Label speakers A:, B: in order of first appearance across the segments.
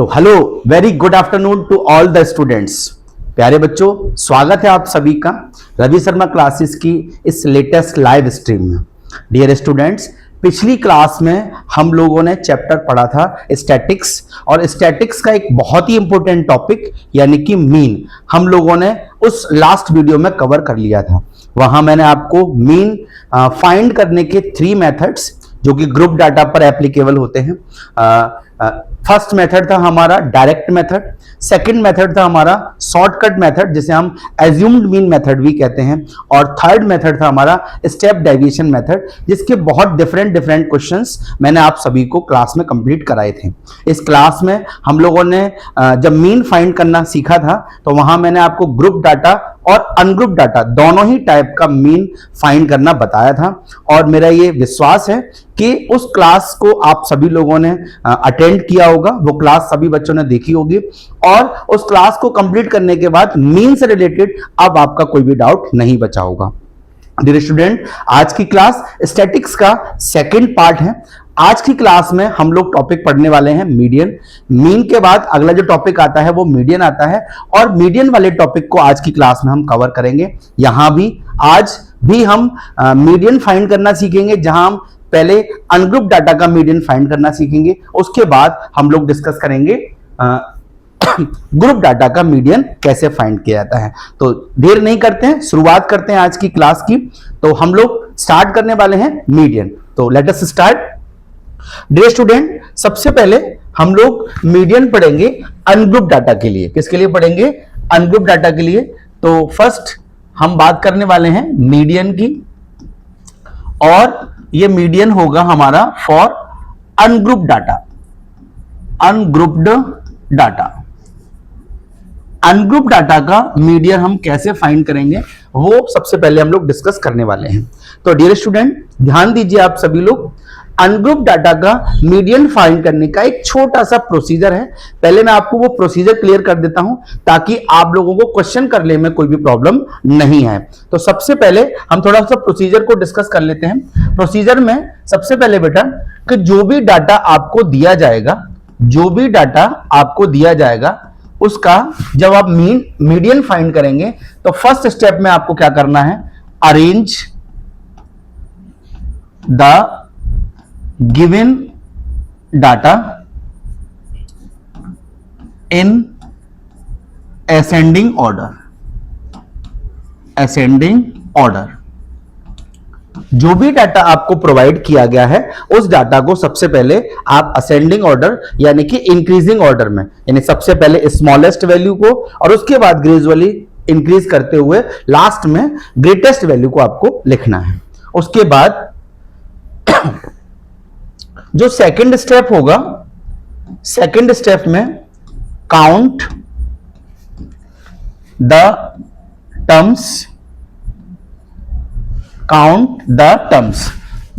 A: तो hello, very good afternoon to all the students. प्यारे बच्चों, स्वागत है आप सभी का रवि शर्मा क्लासेस की इस लेटेस्ट लाइव स्ट्रीम में। डियर स्टूडेंट्स, पिछली क्लास में हम लोगों ने चैप्टर पढ़ा था स्टैटिक्स, और स्टैटिक्स का एक बहुत ही इंपॉर्टेंट टॉपिक यानी कि मीन हम लोगों ने उस लास्ट वीडियो में कवर कर लिया था। वहां मैंने आपको मीन फाइंड करने के 3 मेथड्स जो कि ग्रुप डाटा पर एप्लीकेबल होते हैं। फर्स्ट मेथड था हमारा डायरेक्ट मेथड, सेकंड मेथड था हमारा शॉर्टकट मेथड जिसे हम एज्यूम्ड मीन मेथड भी कहते हैं, और थर्ड मेथड था हमारा स्टेप डेविएशन मेथड, जिसके बहुत डिफरेंट क्वेश्चंस मैंने आप सभी को क्लास में कंप्लीट कराए थे। इस क्लास में हम लोगों ने जब मीन फाइंड करना सीखा था तो वहां मैंने आपको ग्रुप डाटा और अनग्रुप डाटा दोनों ही टाइप का मीन फाइंड करना बताया था, और मेरा ये विश्वास है कि उस क्लास को आप सभी लोगों ने अटेंड किया होगा, वो क्लास सभी बच्चों ने देखी होगी, और उस क्लास को कंप्लीट करने के बाद मीन से रिलेटेड अब आपका कोई भी डाउट नहीं बचा होगा। डियर स्टूडेंट, आज की क्लास स्टैटिक्स का सेकंड पार्ट है। आज की क्लास में हम लोग टॉपिक पढ़ने वाले हैं मीडियन। मीन के बाद अगला जो टॉपिक आता है वो मीडियन आता है, और मीडियन वाले टॉपिक को आज की क्लास में हम कवर करेंगे। यहां भी आज भी हम मीडियन फाइंड करना सीखेंगे, जहां हम पहले अनग्रुप डाटा का मीडियन फाइंड करना सीखेंगे, उसके बाद हम लोग डिस्कस करेंगे ग्रुप डाटा का मीडियन कैसे फाइंड किया जाता है। तो देर नहीं करते हैं, शुरुआत करते हैं आज की क्लास की। तो हम लोग स्टार्ट करने वाले हैं मीडियन। तो let us start. Dear student, सबसे पहले हम लोग मीडियन पढ़ेंगे अनग्रुप डाटा के लिए। किसके लिए पढ़ेंगे? अनग्रुप डाटा के लिए। तो फर्स्ट हम बात करने वाले हैं मीडियन की, और ये मीडियन होगा हमारा for ungroup data. Ungrouped data, ungroup data का मीडियन हम कैसे फाइंड करेंगे वो सबसे पहले हम लोग डिस्कस करने वाले हैं। तो डियर स्टूडेंट, ध्यान दीजिए आप सभी लोग, अनग्रुप डाटा का मीडियन फाइंड करने का एक छोटा सा प्रोसीजर है। पहले मैं आपको वो प्रोसीजर क्लियर कर देता हूं ताकि आप लोगों को क्वेश्चन करने में कोई भी प्रॉब्लम नहीं है। तो सबसे पहले हम थोड़ा सा प्रोसीजर को डिस्कस कर लेते हैं। प्रोसीजर में सबसे पहले बेटा कि जो भी डाटा आपको दिया जाएगा, जो भी डाटा आपको दिया जाएगा उसका जब आप मीडियन फाइंड करेंगे तो फर्स्ट स्टेप में आपको क्या करना है? Arrange the given data in ascending order. Ascending order, जो भी डाटा आपको प्रोवाइड किया गया है उस डाटा को सबसे पहले आप असेंडिंग ऑर्डर यानी कि इंक्रीजिंग ऑर्डर में, यानी सबसे पहले स्मॉलेस्ट वैल्यू को और उसके बाद ग्रेजुअली इंक्रीज करते हुए लास्ट में ग्रेटेस्ट वैल्यू को आपको लिखना है। उसके बाद जो सेकंड स्टेप होगा, सेकंड स्टेप में count the terms. Count the terms,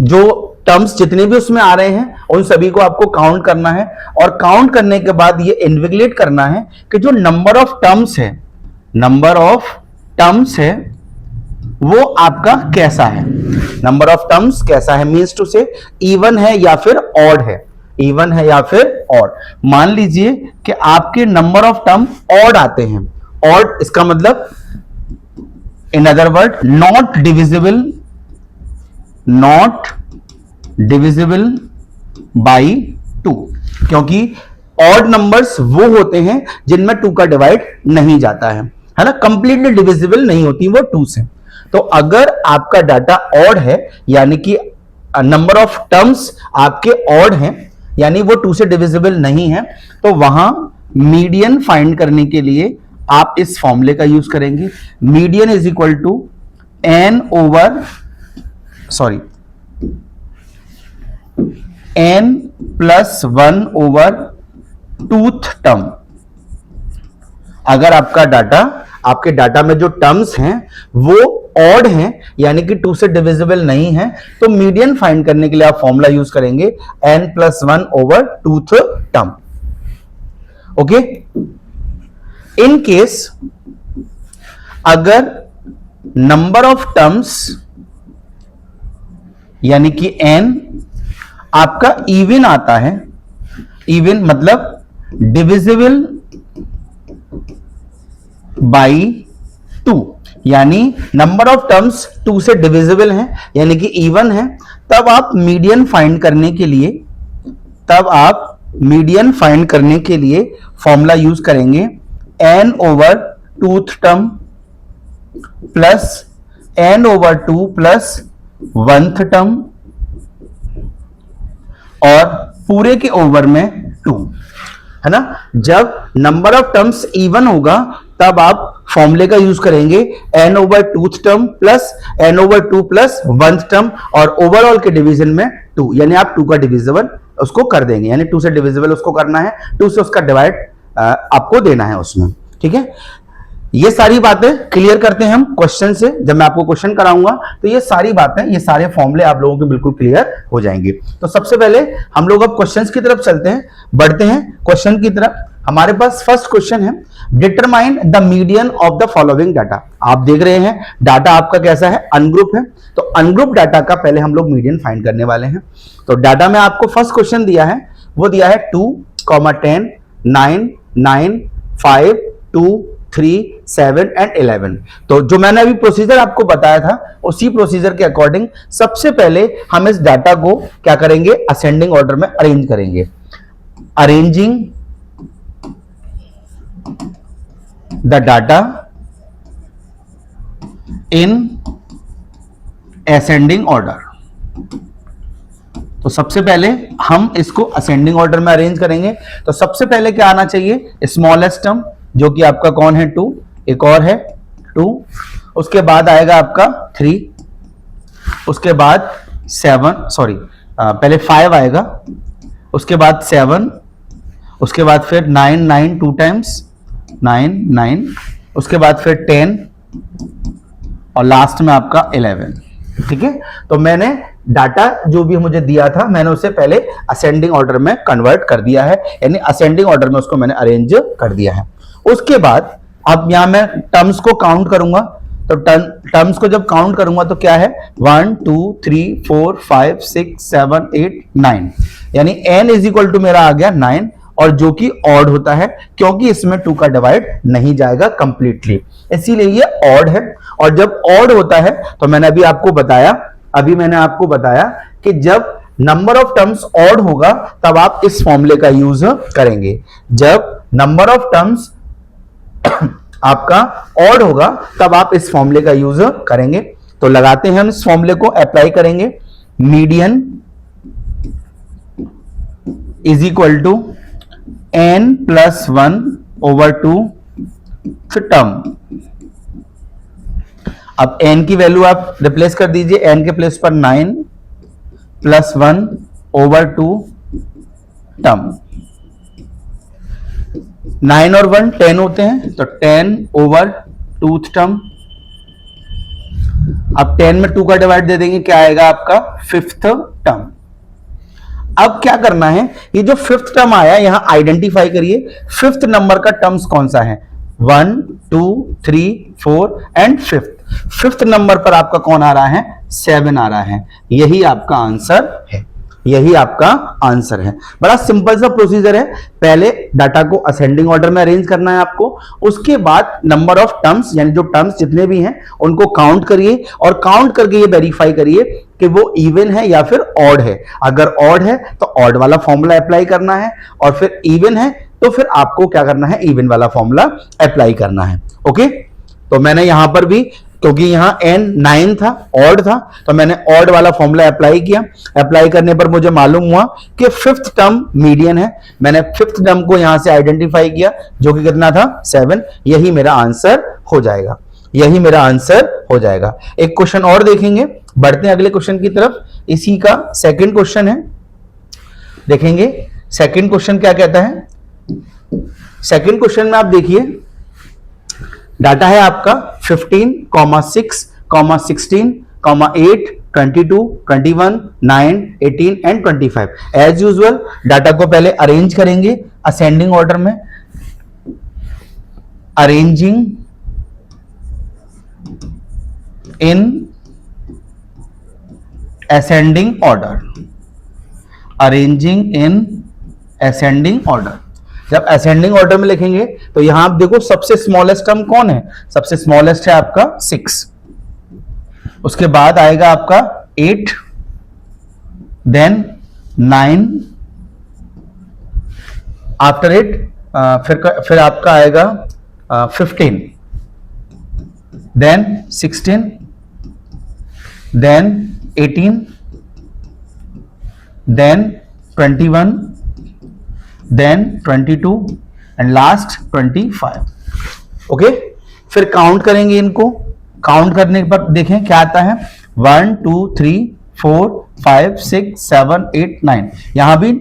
A: जो टर्म्स जितने भी उसमें आ रहे हैं उन सभी को आपको काउंट करना है, और काउंट करने के बाद ये इन्विजिलेट करना है कि जो नंबर ऑफ टर्म्स है, नंबर ऑफ टर्म्स है वो आपका कैसा है। नंबर ऑफ टर्म्स कैसा है मींस टू से इवन है या फिर ऑड है। इवन है या फिर ऑड। मान लीजिए कि आपके नंबर ऑफ टर्म ऑड आते हैं। ऑड इसका मतलब in other word not divisible, not divisible by 2, क्योंकि ऑड नंबर्स वो होते हैं जिनमें 2 का डिवाइड नहीं जाता है ना, कंप्लीटली डिविजिबल नहीं होती वो 2 से। तो अगर आपका डाटा ऑड है यानी कि नंबर ऑफ टर्म्स आपके ऑड हैं यानी वो 2 से डिविजिबल नहीं है, तो वहां मीडियन फाइंड करने के लिए आप इस फॉर्मूले का यूज करेंगे। Median is equal to n plus 1 over twoth term. अगर आपका डाटा, आपके डाटा में जो टर्म्स हैं वो ऑड हैं यानी कि 2 से डिविजिबल नहीं है, तो मीडियन फाइंड करने के लिए आप फॉर्मूला यूज करेंगे n plus 1 over twoth term. Okay, in case अगर नंबर ऑफ टर्म्स यानी कि n आपका इवन आता है, इवन मतलब डिविजिबल बाई 2, यानी नंबर ऑफ टर्म्स 2 से डिविजिबल है, यानी कि इवन है, तब आप मीडियन फाइंड करने के लिए फॉर्मूला यूज करेंगे n over twoth term plus n over 2 plus 1th term और पूरे के ओवर में 2, है ना। जब नंबर ऑफ टर्म्स इवन होगा तब आप फॉर्मूले का यूज करेंगे n over twoth term plus n over 2 plus 1th term और ओवरऑल के डिवीजन में 2, यानी आप 2 का डिविजिबल उसको कर देंगे, यानी 2 से डिविजिबल उसको करना है, 2 से उसका डिवाइड आपको देना है उसमें, ठीक है। ये सारी बातें क्लियर करते हैं हम क्वेश्चन से। जब मैं आपको क्वेश्चन कराऊंगा तो ये सारी बातें, ये सारे फॉर्मूले आप लोगों के बिल्कुल क्लियर हो जाएंगे। तो सबसे पहले हम लोग अब क्वेश्चंस की तरफ चलते हैं, बढ़ते हैं क्वेश्चन की तरफ। हमारे पास फर्स्ट क्वेश्चन है, determine the median of the following data. आप देख रहे हैं डाटा आपका कैसा है, अनग्रुप है, तो अनग्रुप डाटा का पहले हम लोग मीडियन फाइंड करने वाले हैं। तो डाटा में आपको फर्स्ट क्वेश्चन दिया है, वो दिया है 2, 10, 9, 9, 5, 2, 3, 7 एंड 11। तो जो मैंने अभी प्रोसीजर आपको बताया था उसी प्रोसीजर के अकॉर्डिंग सबसे पहले हम इस डाटा को क्या करेंगे, असेंडिंग ऑर्डर में अरेंज करेंगे। Arranging the data in ascending order. तो सबसे पहले हम इसको असेंडिंग ऑर्डर में अरेंज करेंगे। तो सबसे पहले क्या आना चाहिए, स्मॉलेस्ट टर्म जो कि आपका कौन है 2, एक और है 2, उसके बाद आएगा आपका 3, उसके बाद 7, सॉरी पहले 5 आएगा, उसके बाद 7, उसके बाद फिर 9, 9 2 टाइम्स 9, 9, उसके बाद फिर 10 और लास्ट में आपका 11, ठीक है। तो मैंने डाटा जो भी मुझे दिया था मैंने उसे पहले असेंडिंग ऑर्डर में कन्वर्ट कर दिया है, यानी असेंडिंग ऑर्डर में उसको मैंने अरेंज कर दिया है। उसके बाद अब यहां मैं टर्म्स को काउंट करूंगा, तो टर्म्स को जब काउंट करूंगा तो क्या है 1 2 3 4 5 6 7 8 9, यानी n इज इक्वल टू मेरा आ गया 9, और जो कि ऑड होता है क्योंकि इसमें 2 का डिवाइड नहीं जाएगा कंप्लीटली, इसीलिए ये ऑड है। और जब ऑड होता है तो मैंने अभी आपको बताया कि जब नंबर ऑफ टर्म्स ऑड होगा तब आप इस फॉर्मूले का यूज करेंगे। जब नंबर ऑफ टर्म्स आपका ऑड होगा तब आप इस फॉर्मूले का यूज करेंगे। तो लगाते हैं हम इस फॉर्मूले को, अप्लाई करेंगे। Median is equal to n plus 1 over 2 term. अब n की वैल्यू आप रिप्लेस कर दीजिए, n के प्लेस पर 9 प्लस 1 ओवर 2 टर्म। 9 और 1 10 होते हैं, तो 10 ओवर 2th टर्म। अब 10 में 2 का डिवाइड दे देंगे, क्या आएगा आपका 5th टर्म। अब क्या करना है, ये जो 5th टर्म आया यहां आइडेंटिफाई करिए 5th नंबर का टर्म्स कौन सा है, 1 2 3 4 एंड 5th नंबर पर आपका कौन आ रहा है, 7 आ रहा है। यही आपका आंसर है, यही आपका आंसर है। बड़ा सिंपल सा प्रोसीजर है, पहले डाटा को असेंडिंग ऑर्डर में अरेंज करना है आपको, उसके बाद नंबर ऑफ टर्म्स यानी जो टर्म्स जितने भी हैं उनको काउंट करिए और काउंट करके ये वेरीफाई करिए कि वो इवन है या फिर ऑड है। अगर ऑड है तो ऑड वाला फॉर्मूला अप्लाई करना है, और फिर इवन है तो फिर आपको क्या करना है, इवन वाला फॉर्मूला अप्लाई करना है। ओके, तो मैंने यहां पर भी, क्योंकि यहां n 9 था, ऑड था, तो मैंने ऑड वाला फॉर्मूला अप्लाई किया। अप्लाई करने पर मुझे मालूम हुआ कि 5th टर्म मीडियन है। मैंने 5th टर्म को यहां से आइडेंटिफाई किया जो कि कितना था 7। यही मेरा आंसर हो जाएगा, यही मेरा आंसर हो जाएगा। एक क्वेश्चन और देखेंगे, बढ़ते हैं अगले क्वेश्चन की तरफ। इसी का सेकंड क्वेश्चन है, देखेंगे सेकंड क्वेश्चन क्या कहता है। सेकंड क्वेश्चन में आप देखिए डाटा है आपका 15, 6, 16, 8, 22, 21, 9, 18 एंड 25। एज यूजुअल डाटा को पहले अरेंज करेंगे असेंडिंग ऑर्डर में। Arranging in ascending order, arranging in ascending order. जब असेंडिंग ऑर्डर में लिखेंगे तो यहां आप देखो सबसे स्मॉलेस्ट टर्म कौन है, सबसे स्मॉलेस्ट है आपका 6, उसके बाद आएगा आपका 8, देन 9, आफ्टर इट फिर आपका आएगा 15, then 16, then 18, then 21, then 22 and last 25। Okay, फिर काउंट करेंगे इनको, काउंट करने पर देखें क्या आता है, 1 2 3 4 5 6 7 8 9, यहां भी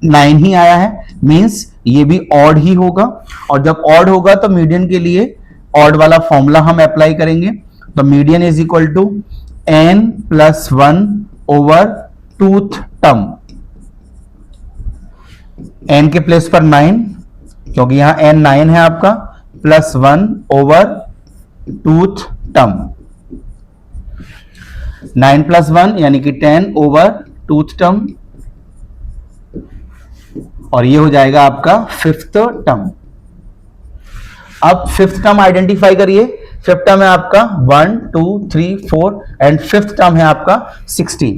A: 9 ही आया है, मींस ये भी ऑड ही होगा। और जब ऑड होगा तो मीडियन के लिए ऑड वाला फॉर्मूला हम अप्लाई करेंगे। तो median is equal to n plus 1 over twoth term, n के प्लेस पर 9 क्योंकि यहां n 9 है आपका, plus 1 over twoth term, 9 plus 1 यानी कि 10 ओवर टूथ टर्म, और ये हो जाएगा आपका फिफ्थ टर्म। अब फिफ्थ टर्म आइडेंटिफाई करिए, फिफ्थ टर्म है आपका 1 2 3 4 एंड फिफ्थ टर्म है आपका 16,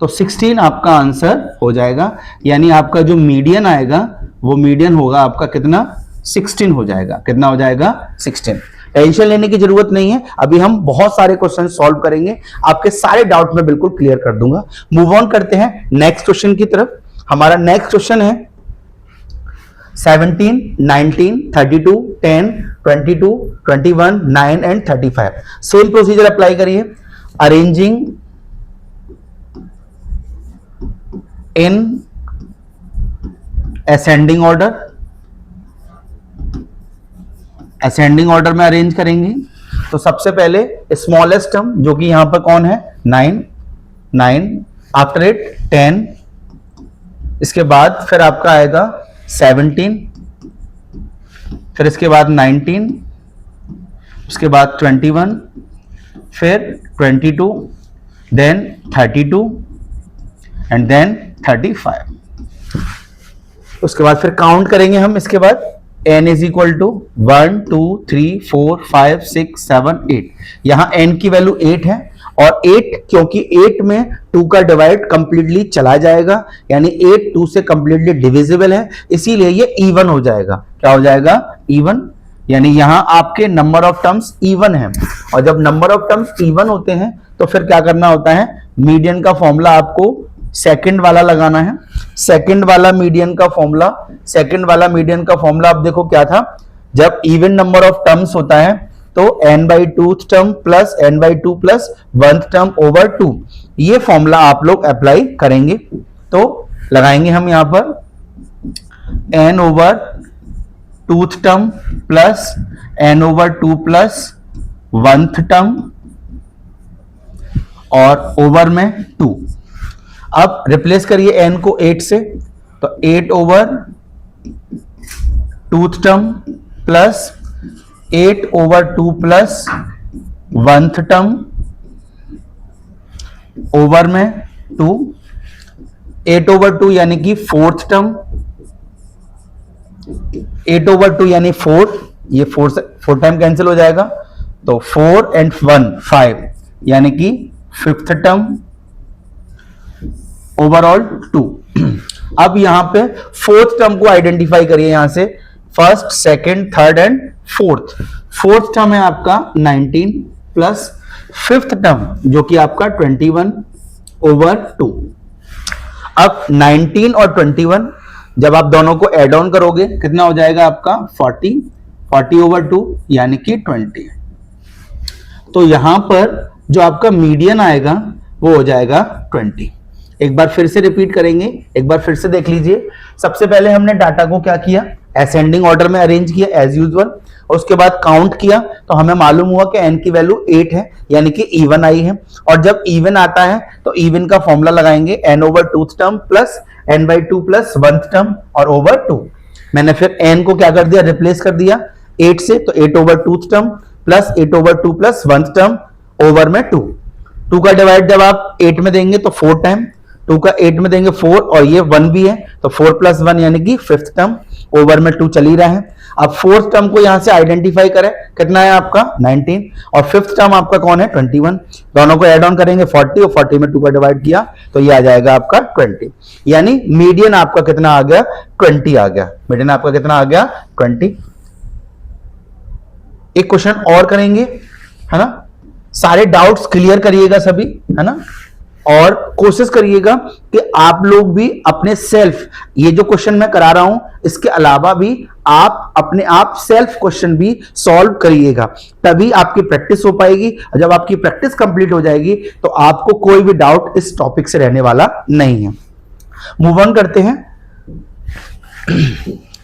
A: तो 16 आपका आंसर हो जाएगा, यानी आपका जो मीडियन आएगा वो मीडियन होगा आपका कितना, 16 हो जाएगा। कितना हो जाएगा, 16। टेंशन लेने की जरूरत नहीं है, अभी हम बहुत सारे क्वेश्चन सॉल्व करेंगे, आपके सारे डाउट में बिल्कुल क्लियर कर दूंगा। मूव ऑन करते हैं नेक्स्ट क्वेश्चन की तरफ। हमारा नेक्स्ट क्वेश्चन है 17, 19, 32, 10, 22, 21, 9 एंड 35। सेम प्रोसीजर अप्लाई करिए। Arranging in ascending order, ascending order में अरेंज करेंगे। तो सबसे पहले स्मॉलेस्ट टर्म जो कि यहां पर कौन है, 9, आफ्टर इट 10, इसके बाद फिर आपका आएगा 17, फिर इसके बाद 19, उसके बाद 21, फिर 22, देन 32 एंड देन 35। उसके बाद फिर काउंट करेंगे हम, इसके बाद n इज इक्वल टू 1 2 3 4 5 6 7 8, यहां n की वैल्यू 8 है, और 8 क्योंकि 8 में 2 का डिवाइड कंप्लीटली चला जाएगा, यानी 8 2 से कंप्लीटली डिविजिबल है, इसीलिए ये इवन हो जाएगा। क्या हो जाएगा, इवन, यानी यहां आपके नंबर ऑफ टर्म्स इवन है। और जब नंबर ऑफ टर्म्स इवन होते हैं तो फिर क्या करना होता है, मीडियन का फॉर्मूला आपको सेकंड वाला लगाना है। सेकंड वाला मीडियन का फॉर्मूला, सेकंड वाला मीडियन का फॉर्मूला आप देखो क्या था, जब इवन नंबर ऑफ टर्म्स होता है तो n/2 term plus n/2 plus 1th term over 2, ये फॉर्मूला आप लोग अप्लाई करेंगे। तो लगाएंगे हम यहां पर n over 2th term plus n over 2 plus 1th term और ओवर में 2। अब रिप्लेस करिए n को 8 से, तो 8 over 2th term plus 8 over 2 plus 1th term over में 2, 8 ओवर 2 यानी कि 4th टर्म, 8 ओवर 2 यानी 4, ये 4 टाइम कैंसिल हो जाएगा, तो 4 एंड 1 5 यानी कि 5th टर्म ओवरऑल 2। अब यहां पे 4th टर्म को आइडेंटिफाई करिए, यहां से 1st, 2nd, 3rd and 4th। 4th term है आपका 19 प्लस 5th टर्म जो कि आपका 21 ओवर 2। अब 19 और 21 जब आप दोनों को एड ऑन करोगे कितना हो जाएगा आपका 40 ओवर 2 यानी कि 20। तो यहां पर जो आपका मीडियन आएगा वो हो जाएगा 20। एक बार फिर से रिपीट करेंगे, एक बार फिर से देख लीजिए। सबसे पहले हमने डाटा को क्या किया, असेंडिंग ऑर्डर में अरेंज किया एज यूजुअल, और उसके बाद काउंट किया तो हमें मालूम हुआ कि n की वैल्यू 8 है, यानी कि इवन आई है। और जब इवन आता है तो इवन का फॉर्मूला लगाएंगे n over 2th term plus n/2 plus 1th term और ओवर 2। मैंने फिर n को क्या कर दिया, रिप्लेस कर दिया 8 से, तो 8 over 2th term plus 8 over 2 plus 1th term over में 2। 2 का डिवाइड जब आप 8 में देंगे तो 4 टाइम, 2 का 8 में देंगे 4 और ये 1 भी है तो 4 प्लस 1 यानी कि 5th टर्म, ओवर में 2 चल ही रहा है। अब फोर्थ टर्म को यहां से आइडेंटिफाई करें, कितना है आपका 19, और फिफ्थ टर्म आपका कौन है 21। दोनों को ऐड ऑन करेंगे 40, और 40 में 2 का डिवाइड किया तो ये आ जाएगा आपका 20। यानी मीडियन आपका कितना आ गया 20 आ गया। मीडियन आपका कितना आ गया 20। एक क्वेश्चन और करेंगे, है ना। सारे डाउट्स क्लियर करिएगा सभी, है ना, और कोशिश करिएगा कि आप लोग भी अपने सेल्फ, ये जो क्वेश्चन मैं करा रहा हूं इसके अलावा भी आप अपने आप सेल्फ क्वेश्चन भी सॉल्व करिएगा, तभी आपकी प्रैक्टिस हो पाएगी। जब आपकी प्रैक्टिस कंप्लीट हो जाएगी तो आपको कोई भी डाउट इस टॉपिक से रहने वाला नहीं है। मूव ऑन करते हैं।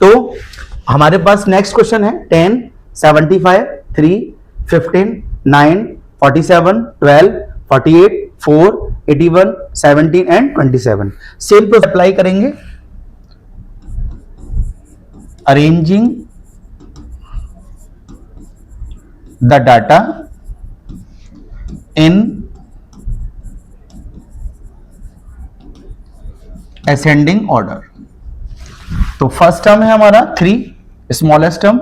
A: तो हमारे पास नेक्स्ट क्वेश्चन है 10, 75, 3, 15, 9, 47, 12, 48, 4, 81, 17 एंड 27। सेम प्रोसेस अप्लाई करेंगे। Arranging the data in ascending order. तो फर्स्ट टर्म है हमारा 3, स्मॉलेस्ट टर्म।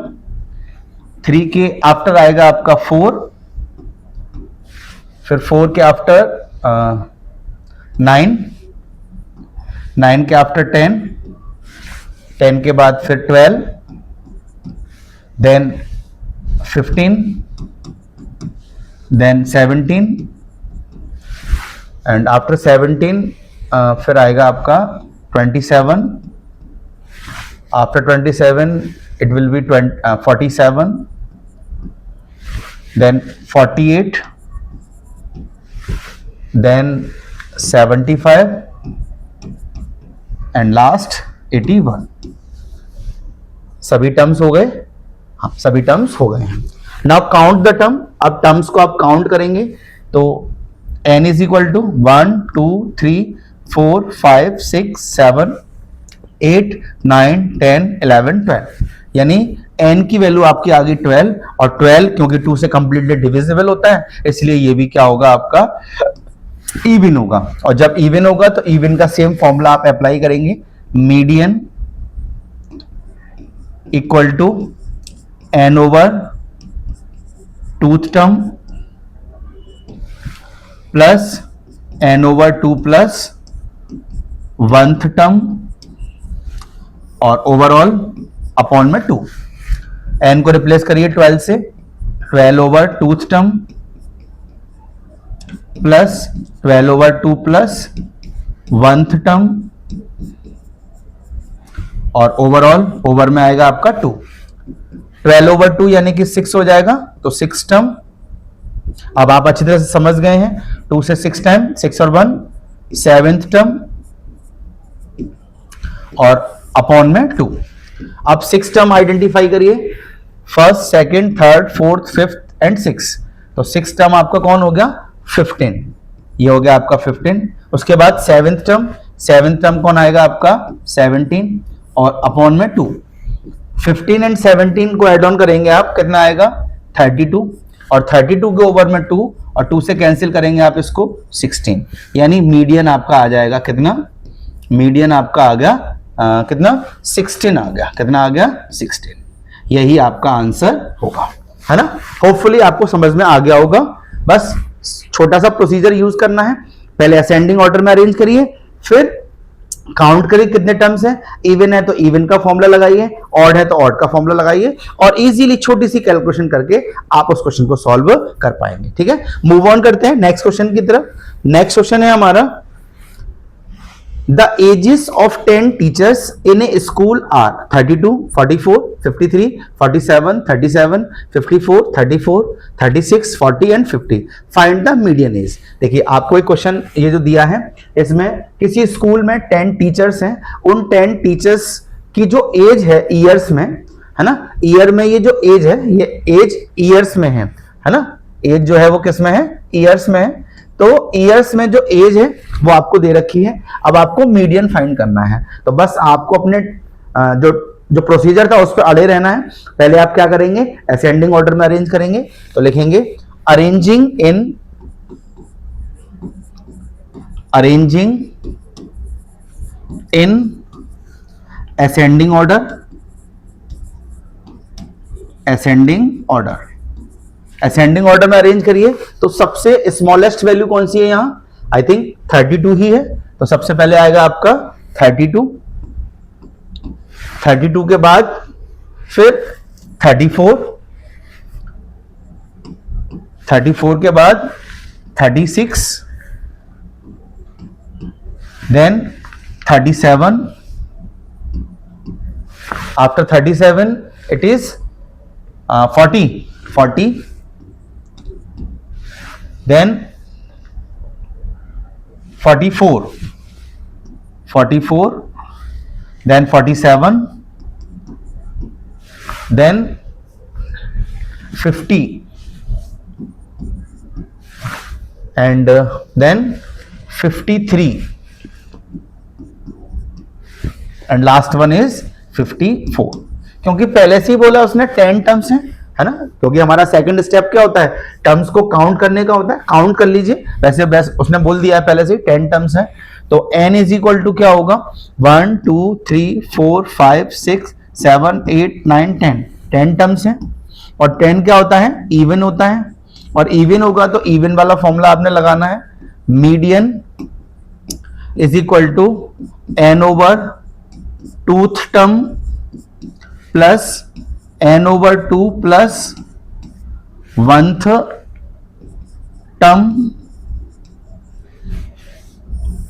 A: 3 के आफ्टर आएगा आपका 4, फिर 4 के आफ्टर 9, 9 के आफ्टर 10, 10 के बाद फिर 12, देन 15, देन 17 एंड आफ्टर 17 फिर आएगा आपका 27, after 27 it will be 47, then 48, then 75 and last 81। सभी टर्म्स हो गए, हाँ सभी टर्म्स हो गए हैं। Now count the term. अब टर्म्स को आप काउंट करेंगे तो n इज इक्वल टू 1, 2, 3, 4, 5, 6, 7, 8, 9, 10, 11, 12। यानी n की वैल्यू आपकी आ गई 12, और 12 क्योंकि 2 से कंप्लीटली डिविजिबल होता है इसलिए ये भी क्या होगा आपका इवन होगा। और जब इवन होगा तो इवन का सेम फॉर्मूला आप अप्लाई करेंगे, median equal to n over twoth term plus n over 2 plus 1th term और ओवरऑल अपॉन में 2। n को रिप्लेस करिए 12 से, 12 over twoth term plus 12 over 2 plus 1th term और ओवरऑल ओवर में आएगा आपका 2। 12 ओवर 2 यानी कि 6 हो जाएगा, तो 6 टर्म। अब आप अच्छी तरह से समझ गए हैं, 2 से 6 टाइम, 6 और 1 7th टर्म और अपॉन में 2। अब 6 टर्म आइडेंटिफाई करिए, first, second, third, fourth, fifth and 6। तो 6 टर्म आपका कौन हो गया 15, ये हो गया आपका 15। उसके बाद 7th टर्म, 7th टर्म कौन आएगा आपका 17 और अपॉन में 2। 15 एंड 17 को एड ऑन करेंगे आप, कितना आएगा 32, और 32 के ओवर में 2 और 2 से कैंसिल करेंगे आप इसको 16। यानी मीडियन आपका आ जाएगा कितना, मीडियन आपका आ गया कितना 16 आ गया, कितना आ गया 16। यही आपका आंसर होगा, है ना। होपफुली आपको समझ में आ गया होगा। बस छोटा सा प्रोसीजर यूज करना है, पहले असेंडिंग ऑर्डर में अरेंज करिए, फिर काउंट करिए कितने टर्म्स हैं, इवन है तो इवन का फॉर्मूला लगाइए, ऑड है तो ऑड का फॉर्मूला लगाइए, और इजीली छोटी सी कैलकुलेशन करके आप उस क्वेश्चन को सॉल्व कर पाएंगे। ठीक है, मूव ऑन करते हैं नेक्स्ट क्वेश्चन की तरफ। नेक्स्ट क्वेश्चन है हमारा, The ages of 10 teachers in a school are 32, 44, 53, 47, 37, 54, 34, 36, 40 and 50. Find the median age. देखिए आपको एक क्वेश्चन ये जो दिया है, इसमें किसी स्कूल में 10 टीचर्स हैं, उन 10 टीचर्स की जो एज है ईयर्स में, है ना, ईयर में ये जो एज है ये एज ईयर्स में है ना, एज जो है वो किस में है ईयर्स में है। तो ईयर्स में जो एज है वो आपको दे रखी है, अब आपको मीडियन फाइंड करना है। तो बस आपको अपने जो प्रोसीजर था उस पर अड़े रहना है। पहले आप क्या करेंगे, असेंडिंग ऑर्डर में अरेंज करेंगे, तो लिखेंगे arranging in ascending order ascending order, ascending order में अरेंज करिए तो सबसे स्मॉलेस्ट वैल्यू कौन सी है यहां, आई थिंक 32 ही है, तो सबसे पहले आएगा आपका 32, 32 के बाद फिर 34, 34 के बाद 36, then 37, after 37 it is 40, then 44, then 47, then 50, and then 53, and last one is 54. क्योंकि पहले से ही बोला उसने 10 टर्म्स हैं, है ना, क्योंकि हमारा सेकंड स्टेप क्या होता है, टर्म्स को काउंट करने का होता है, काउंट कर लीजिए, वैसे बस उसने बोल दिया है पहले से 10 टर्म्स हैं, तो n इज इक्वल टू क्या होगा 1 2 3 4 5 6 7 8 9 10 टर्म्स हैं, और 10 क्या होता है, इवन होता है, और इवन होगा तो इवन वाला फॉर्मूला आपने लगाना है, median is equal to n over twoth term plus n over 2 plus 1th term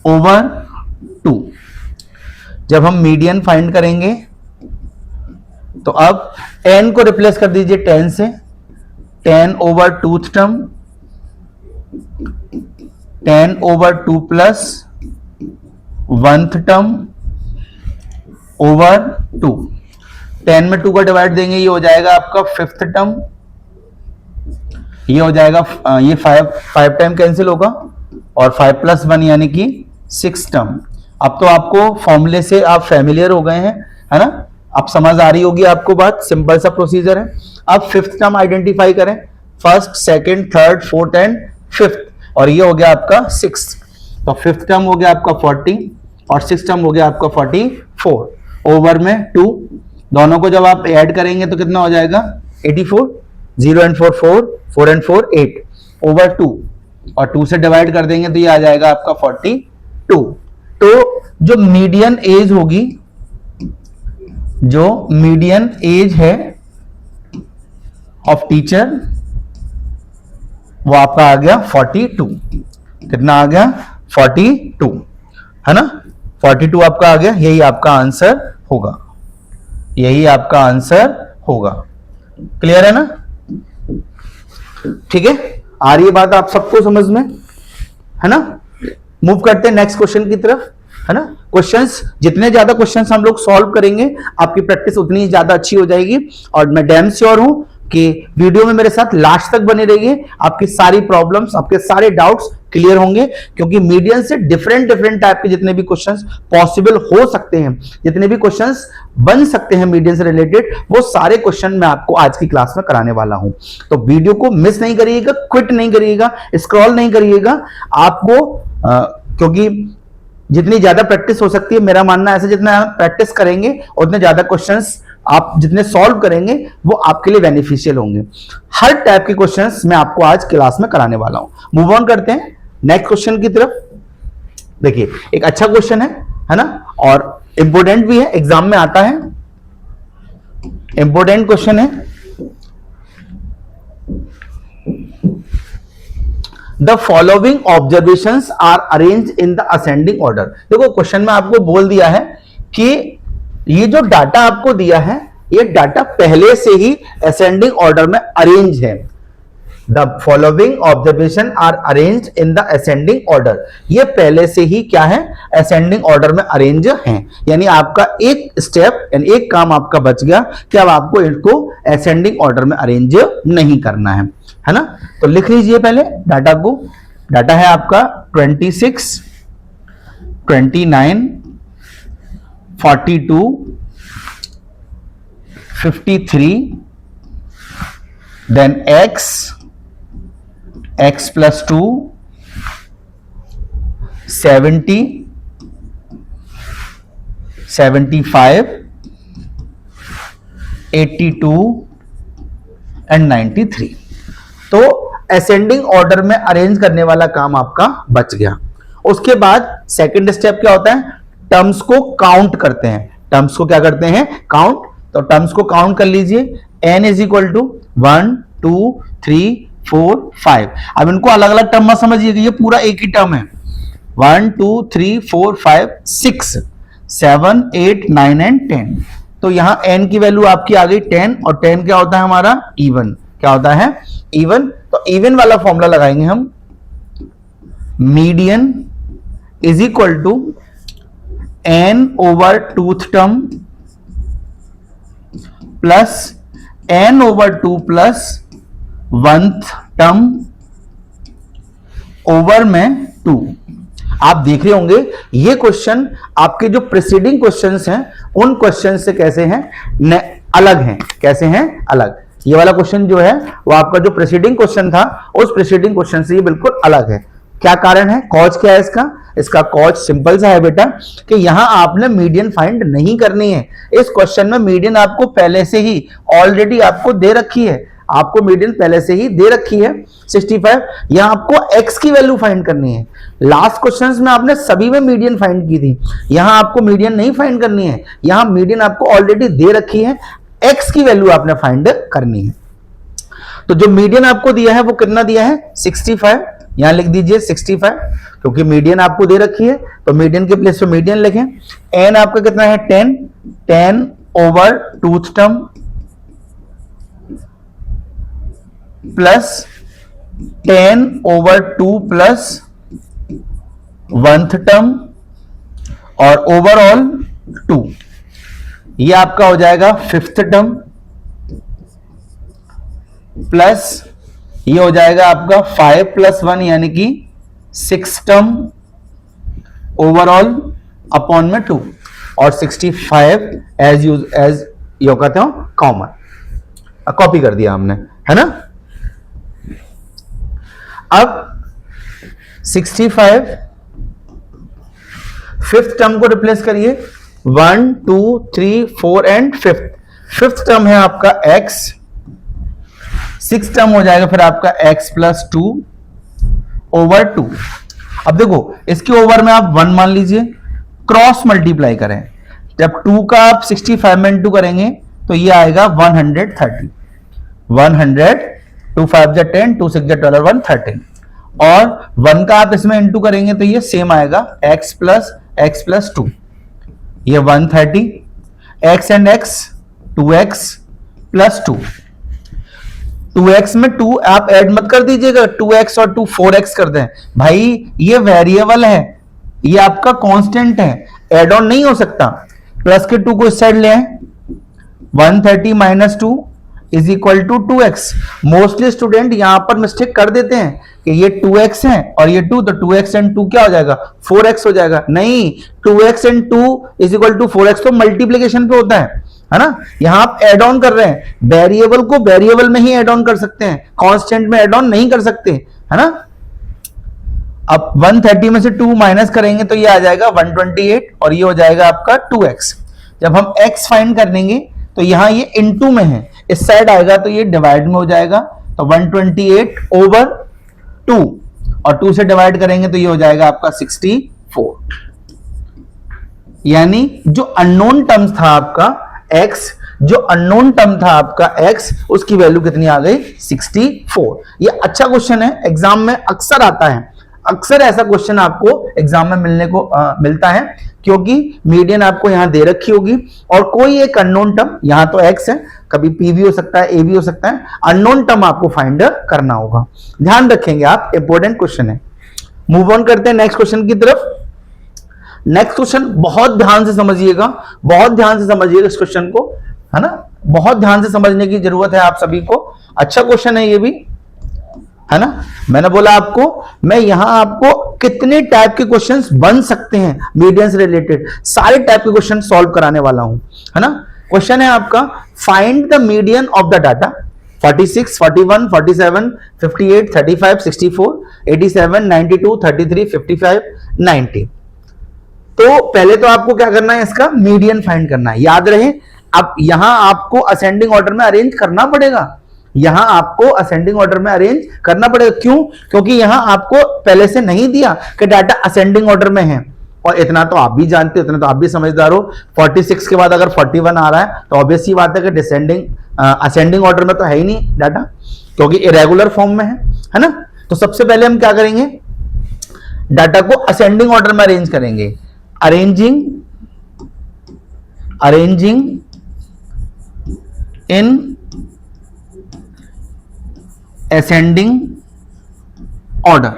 A: over 2। जब हम मीडियन फाइंड करेंगे तो अब n को रिप्लेस कर दीजिए 10 से, 10 over twoth term 10 over 2 plus 1th term over 2। 10 में 2 का डिवाइड देंगे, ये हो जाएगा आपका 5th टर्म, ये हो जाएगा ये 5 टाइम कैंसिल होगा, और 5 प्लस 1 यानी कि 6 टर्म। अब तो आपको फॉर्मूले से आप फैमिलियर हो गए हैं, है ना, अब समझ आ रही होगी आपको बात, सिंपल सा प्रोसीजर है। अब 5th टर्म आइडेंटिफाई करें, 1st, 2nd, 3rd, 4th and 5th, और ये हो गया आपका 6th, तो 5th टर्म हो गया आपका 40 और 6th टर्म हो गया आपका 44, ओवर में 2, दोनों को जब आप ऐड करेंगे तो कितना हो जाएगा 84, 0 एंड 4 4, 4 एंड 4 8, ओवर 2, और 2 से डिवाइड कर देंगे तो ये आ जाएगा आपका 42। तो जो मीडियन एज होगी, जो मीडियन एज है ऑफ टीचर, वो आपका आ गया 42। कितना आ गया 42, है ना, 42 आपका आ गया, यही आपका आंसर होगा, यही आपका आंसर होगा। क्लियर है ना, ठीक है, आ रही है बात आप सबको समझ में, है ना। मूव करते हैं नेक्स्ट क्वेश्चन की तरफ, है ना। क्वेश्चंस, जितने ज्यादा क्वेश्चंस हम लोग सॉल्व करेंगे आपकी प्रैक्टिस उतनी ज्यादा अच्छी हो जाएगी, और मैं डैम श्योर हूं कि वीडियो में मेरे साथ लास्ट तक बने रहिए, आपकी सारी प्रॉब्लम्स, आपके सारे डाउट्स क्लियर होंगे, क्योंकि मीडियन से डिफरेंट टाइप के जितने भी क्वेश्चंस पॉसिबल हो सकते हैं, जितने भी क्वेश्चंस बन सकते हैं मीडियन से रिलेटेड, वो सारे क्वेश्चन मैं आपको आज की क्लास में कराने वाला हूं। तो वीडियो को मिस नहीं करिएगा, क्विट नहीं करिएगा, स्क्रॉल नहीं करिएगा, आपको क्योंकि जितनी ज्यादा प्रैक्टिस हो सकती है, मेरा मानना ऐसा, जितना प्रैक्टिस करेंगे उतने ज्यादा क्वेश्चंस आप जितने सॉल्व करेंगे वो आपके लिए बेनिफिशियल होंगे। हर टाइप के क्वेश्चंस मैं आपको आज क्लास में कराने वाला हूं। मूव ऑन करते हैं नेक्स्ट क्वेश्चन की तरफ। देखिए, एक अच्छा क्वेश्चन है ना, और इंपोर्टेंट भी है, एग्जाम में आता है, इंपोर्टेंट क्वेश्चन है। The following observations are arrange in the ascending order. देखो, क्वेश्चन में आपको बोल दिया है कि ये जो डाटा आपको दिया है, ये डाटा पहले से ही असेंडिंग ऑर्डर में अरेंज है। The following observation are arrange in the ascending order, ये पहले से ही क्या है, असेंडिंग ऑर्डर में अरेंज है। यानी आपका एक स्टेप, यानी एक काम आपका बच गया कि अब आपको इनको असेंडिंग ऑर्डर में अरेंज नहीं करना है ना। तो लिख लीजिए पहले डाटा को। डाटा है आपका 26, 29, 42, 53, then x plus 2, 70, 75, 82, एंड 93। तो असेंडिंग ऑर्डर में अरेंज करने वाला काम आपका बच गया। उसके बाद सेकंड स्टेप क्या होता है, टर्म्स को काउंट करते हैं। टर्म्स को क्या करते हैं, काउंट। तो टर्म्स को काउंट कर लीजिए, n इज इक्वल टू 1 2 3 4 5। अब इनको अलग अलग टर्म मत समझिए कि ये पूरा एक ही टर्म है। 1 2 3 4 5 6 7 8 9 एंड 10। तो यहां n की वैल्यू आपकी आ गई 10, और 10 क्या होता है हमारा, इवन। क्या होता है, इवन। तो इवन वाला फॉर्मूला लगाएंगे हम, median is equal to n over twoth term plus n over 2 plus 1th term over में 2। आप देख रहे होंगे ये क्वेश्चन आपके जो प्रीसीडिंग क्वेश्चंस हैं उन क्वेश्चन से कैसे हैं, अलग हैं। कैसे हैं, अलग। ये वाला क्वेश्चन जो है वो आपका जो प्रीसीडिंग क्वेश्चन था उस प्रीसीडिंग क्वेश्चन से ये बिल्कुल अलग है। क्या कारण है, कॉज क्या है इसका? इसका कॉज सिंपल सा है बेटा कि यहां आपने मीडियन फाइंड नहीं करनी है। इस क्वेश्चन में मीडियन आपको पहले से ही ऑलरेडी आपको दे रखी है। आपको मीडियन पहले से ही दे रखी है 65। यहां आपको x की वैल्यू फाइंड करनी है। लास्ट क्वेश्चंस में आपने सभी में मीडियन फाइंड की थी, यहां आपको मीडियन नहीं फाइंड करनी है। यहां मीडियन आपको ऑलरेडी दे रखी है, x की वैल्यू आपने फाइंड करनी है। तो जो मीडियन आपको दिया है वो कितना दिया है, 65। यहां लिख दीजिए 65, क्योंकि मीडियन आपको दे रखी है तो मीडियन के प्लेस पे मीडियन लिखें। n आपका कितना है 10, 10 over twoth term plus 10 over 2 plus 1th term और ओवरऑल 2। ये आपका हो जाएगा 5th टर्म प्लस ये हो जाएगा आपका 5 प्लस 1 यानी कि 6 टर्म ओवरऑल अपॉन में 2, और 65 एज यो कहते हो कॉमन। कॉपी कर दिया हमने, है ना। अब 65 फिफ्थ टर्म को रिप्लेस करिए, 1 2 3 4 एंड फिफ्थ टर्म है आपका x। 6 टर्म हो जाएगा फिर आपका x प्लस 2 ओवर 2। अब देखो इसके ओवर में आप 1 मान लीजिए, क्रॉस मल्टीप्लाई करें। जब 2 का आप 65 में इंटू करेंगे तो ये आएगा 130। 100 2 5 जा 10, 2 6 जा 12, 113। और 1 का आप इसमें इंटू करेंगे तो ये सेम आएगा x प्लस 2, ये 130। x and x 2x plus 2। 2x में 2 आप ऐड मत कर दीजिएगा, 2x और 2 4x कर दें। भाई ये वेरिएबल है, ये आपका कांस्टेंट है, ऐड ऑन नहीं हो सकता। प्लस के 2 को इस साइड ले आए, 130 minus 2 is equal to 2x। Mostly student यहां पर मिस्टेक कर देते हैं कि ये 2x है और ये 2, तो 2x एंड 2 क्या हो जाएगा, 4x हो जाएगा। नहीं, 2x and 2 is equal to 4x तो मल्टीप्लीकेशन पे होता है ना। यहां आप एड ऑन कर रहे हैं, वेरिएबल को वेरिएबल में ही एड ऑन कर सकते हैं, कांस्टेंट में एड ऑन नहीं कर सकते, है ना। अब 130 में से 2 माइनस करेंगे तो ये आ जाएगा 128, और ये हो जाएगा आपका 2x। जब हम x फाइंड करेंगे तो यहां ये इनटू में है, इस साइड आएगा तो ये डिवाइड में हो जाएगा, तो 128 ओवर 2, और 2 से डिवाइड करेंगे तो ये हो जाएगा आपका 64। यानी जो अननोन टर्म था आपका x, जो अननोन टर्म था आपका x, उसकी वैल्यू कितनी आ गई, 64। ये अच्छा क्वेश्चन है, एग्जाम में अक्सर आता है। अक्सर ऐसा क्वेश्चन आपको एग्जाम में मिलने को मिलता है, क्योंकि मीडियन आपको यहां दे रखी होगी और कोई एक अननोन टर्म, यहां तो x है, कभी p भी हो सकता है, a भी हो सकता है, अननोन टर्म आपको फाइंड करना होगा। ध्यान रखेंगे आप, इंपॉर्टेंट क्वेश्चन है। मूव ऑन करते हैं नेक्स्ट क्वेश्चन की तरफ। नेक्स्ट क्वेश्चन बहुत ध्यान से समझिएगा, बहुत ध्यान से समझिएगा इस क्वेश्चन को, है ना। बहुत ध्यान से समझने की जरूरत है आप सभी को। अच्छा क्वेश्चन है ये भी, है ना। मैंने बोला आपको, मैं यहां आपको कितने टाइप के क्वेश्चंस बन सकते हैं मीडियन से रिलेटेड, सारे टाइप के क्वेश्चन सॉल्व कराने वाला हूं, है ना। क्वेश्चन है आपका, find the median of the data 46, 41, 47, 58, 35, 64, 87, 92, 33, 55, 90। तो पहले तो आपको क्या करना है, इसका मीडियन फाइंड करना है। याद रहे, अब यहां आपको असेंडिंग ऑर्डर में अरेंज करना पड़ेगा। यहां आपको असेंडिंग ऑर्डर में अरेंज करना पड़ेगा। क्यों? क्योंकि यहां आपको पहले से नहीं दिया कि डाटा असेंडिंग ऑर्डर में है, और इतना तो आप भी जानते हो, इतना तो आप भी समझदार हो। 46 के बाद अगर 41 आ रहा है तो ऑब्वियस सी बात है कि डिसेंडिंग असेंडिंग ऑर्डर में तो है ही नहीं डाटा, क्योंकि इरेगुलर फॉर्म में है ना। तो सबसे पहले हम क्या करेंगे, डाटा को असेंडिंग ऑर्डर में अरेंज करेंगे। Arranging in ascending order.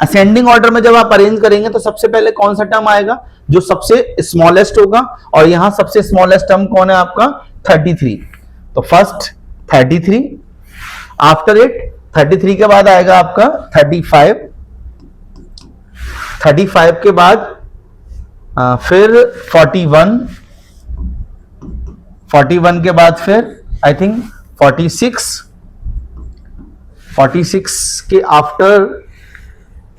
A: Ascending order में जब आप अरेंज करेंगे तो सबसे पहले कौन सा टर्म आएगा, जो सबसे स्मॉलेस्ट होगा, और यहां सबसे स्मॉलेस्ट टर्म कौन है आपका 33। तो फर्स्ट 33, आफ्टर इट 33 के बाद आएगा आपका 35, 35 के बाद फिर 41, 41 के बाद फिर आई थिंक 46, 46 के आफ्टर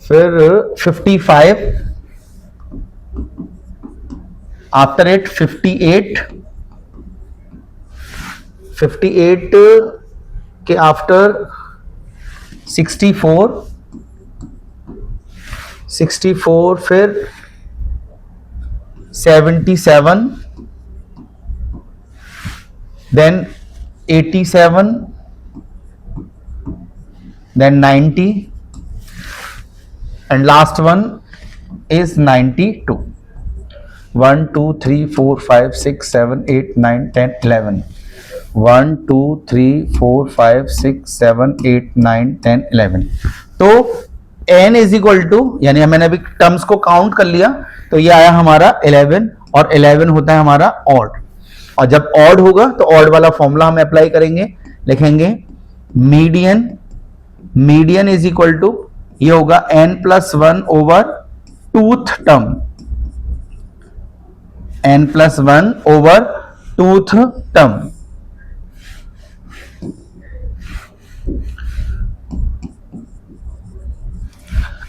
A: फिर 55, आफ्टर इट 58, 58 के आफ्टर 64, 64 फिर 77, then 87, then 90, and last one is 92. 1 2 3 4 5 6 7 8 9 10 11, 1 2 3 4 5 6 7 8 9 10 11। तो n इज इक्वल टू, यानी मैंने अभी टर्म्स को काउंट कर लिया, तो ये आया हमारा 11, और 11 होता है हमारा ऑड। और जब ऑड होगा तो ऑड वाला फॉर्मूला हम अप्लाई करेंगे, लिखेंगे मीडियन इज इक्वल टू, ये होगा n+1 over twoth term, n+1 over twoth term.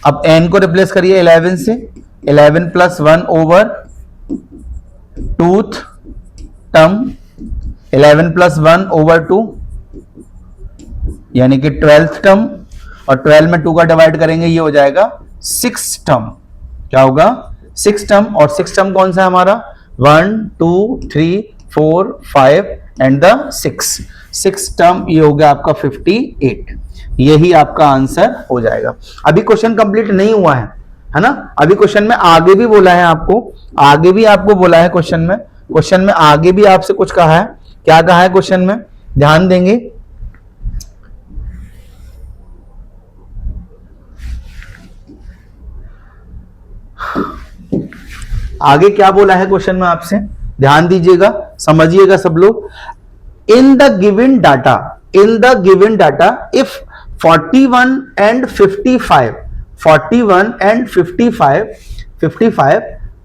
A: अब n को रिप्लेस करिए 11 से, 11+1 ओवर टूथ टर्म, 11+1 ओवर 2 यानी कि 12th टर्म, और 12 में 2 का डिवाइड करेंगे, ये हो जाएगा 6 टर्म। क्या होगा? 6 टर्म। और 6 टर्म कौन सा है हमारा? 1 2 3 4 5 एंड द 6 टर्म, ये हो गया आपका 58। यही आपका आंसर हो जाएगा। अभी क्वेश्चन कंप्लीट नहीं हुआ है ना। अभी क्वेश्चन में आगे भी बोला है आपको, आगे भी आपको बोला है क्वेश्चन में आगे भी आपसे कुछ कहा है। क्या कहा है क्वेश्चन में? ध्यान देंगे, आगे क्या बोला है क्वेश्चन में आपसे, ध्यान दीजिएगा, समझिएगा सब लोग। In the given data if 41 and 55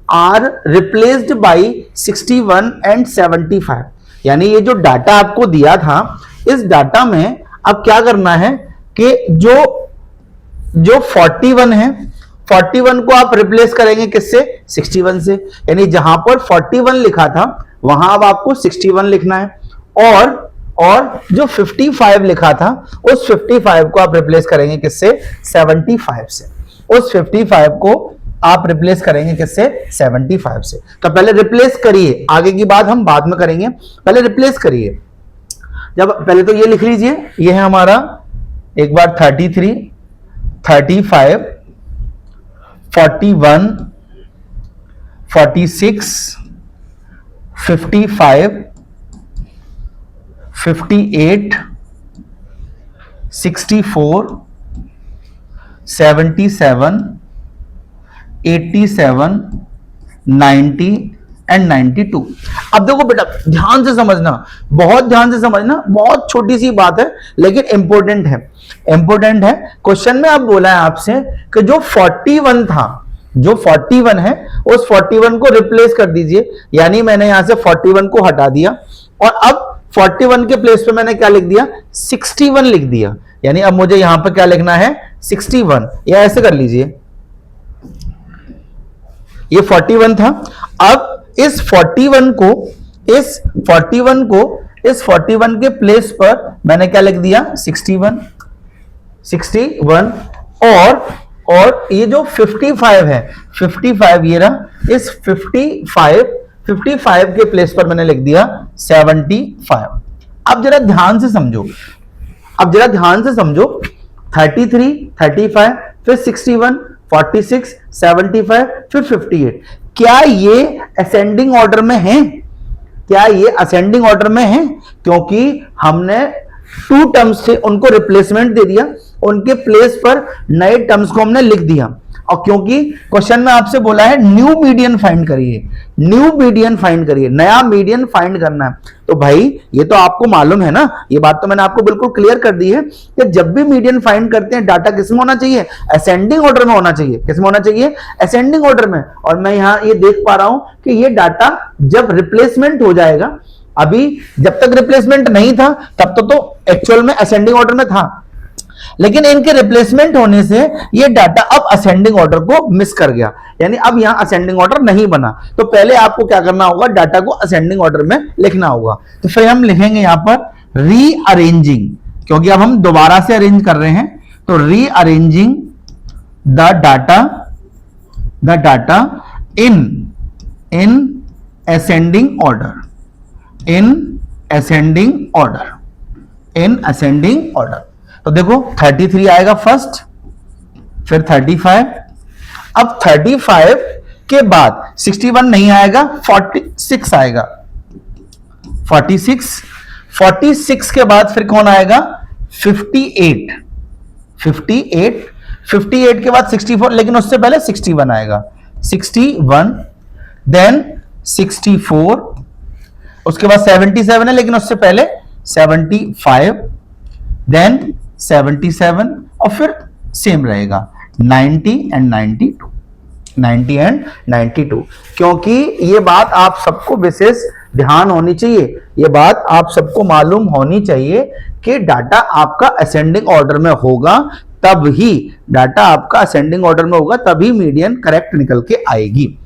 A: are replaced by 61 and 75, यानी ये जो डाटा आपको दिया था, इस डाटा में अब क्या करना है कि जो 41 है, 41 को आप रिप्लेस करेंगे किससे? 61 से। यानी जहां पर 41 लिखा था वहां अब आपको 61 लिखना है, और जो 55 लिखा था उस 55 को आप रिप्लेस करेंगे किससे? 75 से। उस 55 को आप रिप्लेस करेंगे किससे? 75 से। तो पहले रिप्लेस करिए, आगे की बात हम बाद में करेंगे, पहले रिप्लेस करिए। जब पहले तो ये लिख लीजिए, ये है हमारा एक बार 33, 35, 41, 46, 55, 58, 64, 77, 87, 90 एंड 92। अब देखो बेटा, ध्यान से समझना, बहुत ध्यान से समझना, बहुत छोटी सी बात है लेकिन इंपॉर्टेंट है। क्वेश्चन में अब बोला है आपसे कि जो 41 था, जो 41 है, उस 41 को रिप्लेस कर दीजिए। यानी मैंने यहां से 41 को हटा दिया, और अब 41 के प्लेस पे मैंने क्या लिख दिया? 61 लिख दिया। यानी अब मुझे यहां पर क्या लिखना है? 61, या ऐसे कर लीजिए, ये 41 था। अब इस 41 को इस 41 के प्लेस पर मैंने क्या लिख दिया 61 और ये जो 55 है 55 ये रहा, इस 55 के प्लेस पर मैंने लिख दिया 75। अब जरा ध्यान से समझो, 33 35 फिर 61 46 75 फिर 58, क्या ये असेंडिंग ऑर्डर में है? क्योंकि हमने 2 टर्म्स थे उनको रिप्लेसमेंट दे दिया, उनके प्लेस पर नए टर्म्स को हमने लिख दिया। और क्योंकि क्वेश्चन में आपसे बोला है न्यू मीडियन फाइंड करिए, नया मीडियन फाइंड करना है, तो भाई ये तो आपको मालूम है ना, ये बात तो मैंने आपको बिल्कुल क्लियर कर दी है कि जब भी मीडियन फाइंड करते हैं डाटा किस में होना चाहिए? असेंडिंग ऑर्डर में होना चाहिए। किस में होना चाहिए? असेंडिंग ऑर्डर में। और मैं यहां ये देख पा रहा हूं कि ये डाटा जब रिप्लेसमेंट हो जाएगा, अभी जब तक रिप्लेसमेंट नहीं था तब तो एक्चुअल में असेंडिंग ऑर्डर में था, लेकिन इनके रिप्लेसमेंट होने से ये डाटा अब असेंडिंग ऑर्डर को मिस कर गया, यानी अब यहां असेंडिंग ऑर्डर नहीं बना। तो पहले आपको क्या करना होगा? डाटा को असेंडिंग ऑर्डर में लिखना होगा। तो फिर हम लिखेंगे यहां पर रीअरेंजिंग, क्योंकि अब हम दोबारा से अरेंज कर रहे हैं, तो rearranging the data in ascending order. तो देखो 33 आएगा फर्स्ट, फिर 35, अब 35 के बाद 61 नहीं आएगा, 46 आएगा, 46 के बाद फिर कौन आएगा? 58 के बाद 64, लेकिन उससे पहले 61 आएगा, 61 देन 64, उसके बाद 77 है लेकिन उससे पहले 75 देन 77 और फिर सेम रहेगा 90 एंड 92। क्योंकि ये बात आप सबको विशेष ध्यान होनी चाहिए, ये बात आप सबको मालूम होनी चाहिए कि डाटा आपका असेंडिंग ऑर्डर में होगा, तभी मीडियन करेक्ट निकल के आएगी।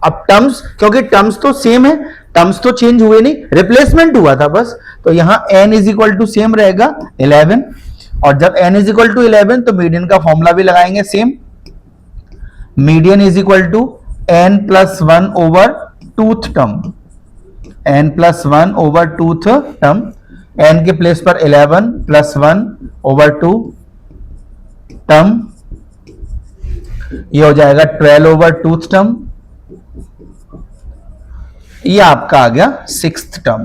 A: अब टर्म्स, क्योंकि टर्म्स तो सेम है, टर्म्स तो चेंज हुए नहीं, रिप्लेसमेंट हुआ था बस, तो यहां n is equal to same रहेगा 11, और जब n इज इक्वल टू 11 तो मीडियन का फॉर्मूला भी लगाएंगे same, median is equal to n plus 1 over twoth term, n के प्लेस पर 11 प्लस 1 ओवर 2 टर्म, ये हो जाएगा 12 ओवर टूथ टर्म, ये आपका आ गया 6th टर्म।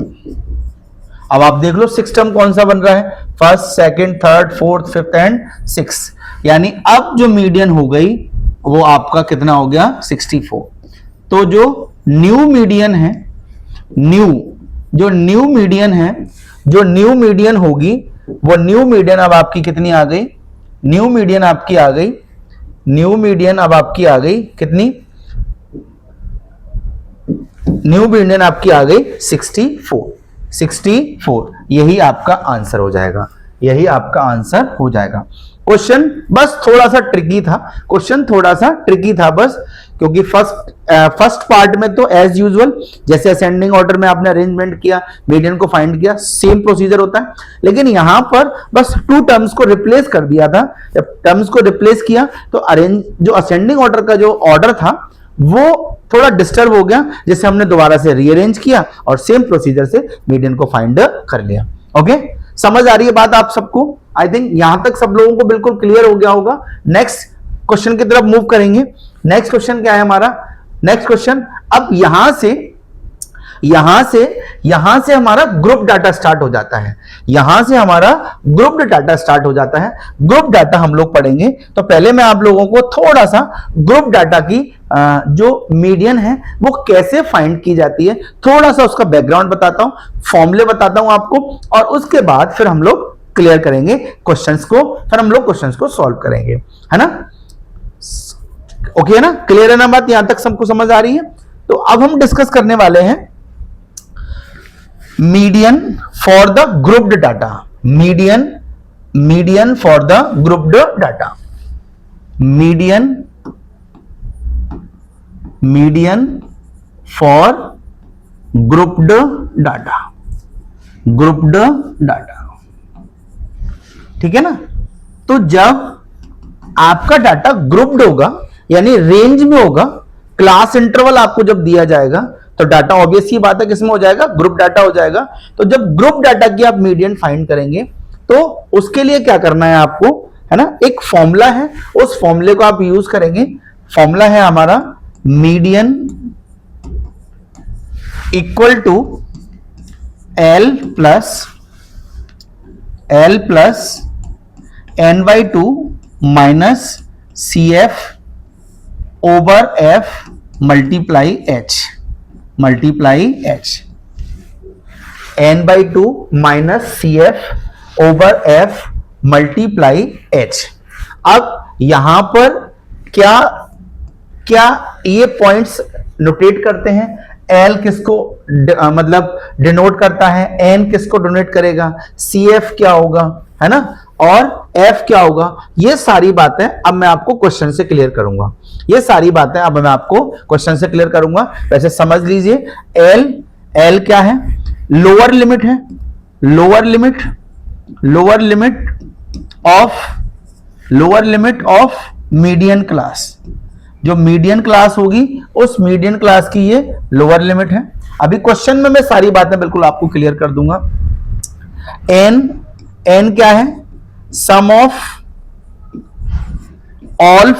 A: अब आप देख लो 6th टर्म कौन सा बन रहा है? First, second, third, fourth, fifth and 6, यानी अब जो मीडियन हो गई वो आपका कितना हो गया? 64। तो जो न्यू मीडियन होगी, वो न्यू मीडियन अब आपकी कितनी आ गई? न्यू मीडियन आपकी आ गई कितनी? न्यू मीडियन आपकी आ गई 64। यही आपका आंसर हो जाएगा। क्वेश्चन बस थोड़ा सा ट्रिकी था, बस, क्योंकि फर्स्ट पार्ट में तो एज यूजुअल जैसे असेंडिंग ऑर्डर में आपने अरेंजमेंट किया, मीडियन को फाइंड किया, सेम प्रोसीजर होता है, लेकिन यहां पर बस 2 टर्म्स को रिप्लेस कर दिया था। जब टर्म्स को रिप्लेस किया तो जो असेंडिंग ऑर्डर का जो ऑर्डर था वो थोड़ा डिस्टर्ब हो गया, जिससे हमने दोबारा से रीअरेंज किया और सेम प्रोसीजर से मीडियन को फाइंड कर लिया। ओके, समझ आ रही है बात आप सबको? आई थिंक यहां तक सब लोगों को बिल्कुल क्लियर हो गया होगा। नेक्स्ट क्वेश्चन की तरफ मूव करेंगे। नेक्स्ट क्वेश्चन क्या है हमारा? नेक्स्ट क्वेश्चन, अब यहां से हमारा ग्रुप डाटा स्टार्ट हो जाता है। ग्रुप डाटा हम लोग पढ़ेंगे, तो पहले मैं आप लोगों को थोड़ा सा ग्रुप डाटा की जो मीडियन है वो कैसे फाइंड की जाती है, थोड़ा सा उसका बैकग्राउंड बताता हूं, फॉर्मूले बताता हूं आपको, और उसके बाद फिर हम लोग क्लियर करेंगे क्वेश्चंस को सॉल्व करेंगे, है ना? ओके है ना? क्लियर है ना बात? यहां तक सबको समझ आ रही है? तो अब हम डिस्कस करने वाले हैं median for the grouped data. Median for the grouped data. Median for grouped data. Grouped data, ठीक है ना। तो जब आपका डाटा ग्रुप्ड होगा यानी रेंज में होगा, क्लास इंटरवल आपको जब दिया जाएगा तो डाटा ऑब्वियस ही बात है किसमें हो जाएगा, ग्रुप डाटा हो जाएगा। तो जब ग्रुप डाटा की आप मीडियन फाइंड करेंगे तो उसके लिए क्या करना है आपको, है ना, एक फॉर्मूला है, उस फॉर्मूले को आप यूज करेंगे। फॉर्मूला है हमारा median equal to L plus n/2 minus CF over F multiply H n/2 minus CF over F multiply H। अब यहां पर क्या ये पॉइंट्स नोटेट करते हैं, L किसको मतलब डिनोट करता है, N किसको डोनेट करेगा, CF क्या होगा, है ना, और F क्या होगा। ये सारी बातें अब मैं आपको क्वेश्चन से क्लियर करूंगा, ये सारी बातें अब मैं आपको क्वेश्चन से क्लियर करूंगा। वैसे समझ लीजिए L क्या है, लोअर लिमिट है, lower limit of median class. जो मीडियन क्लास होगी उस मीडियन क्लास की ये लोअर लिमिट है। अभी क्वेश्चन में मैं सारी बातें बिल्कुल आपको क्लियर कर दूंगा। n क्या है, सम ऑफ ऑल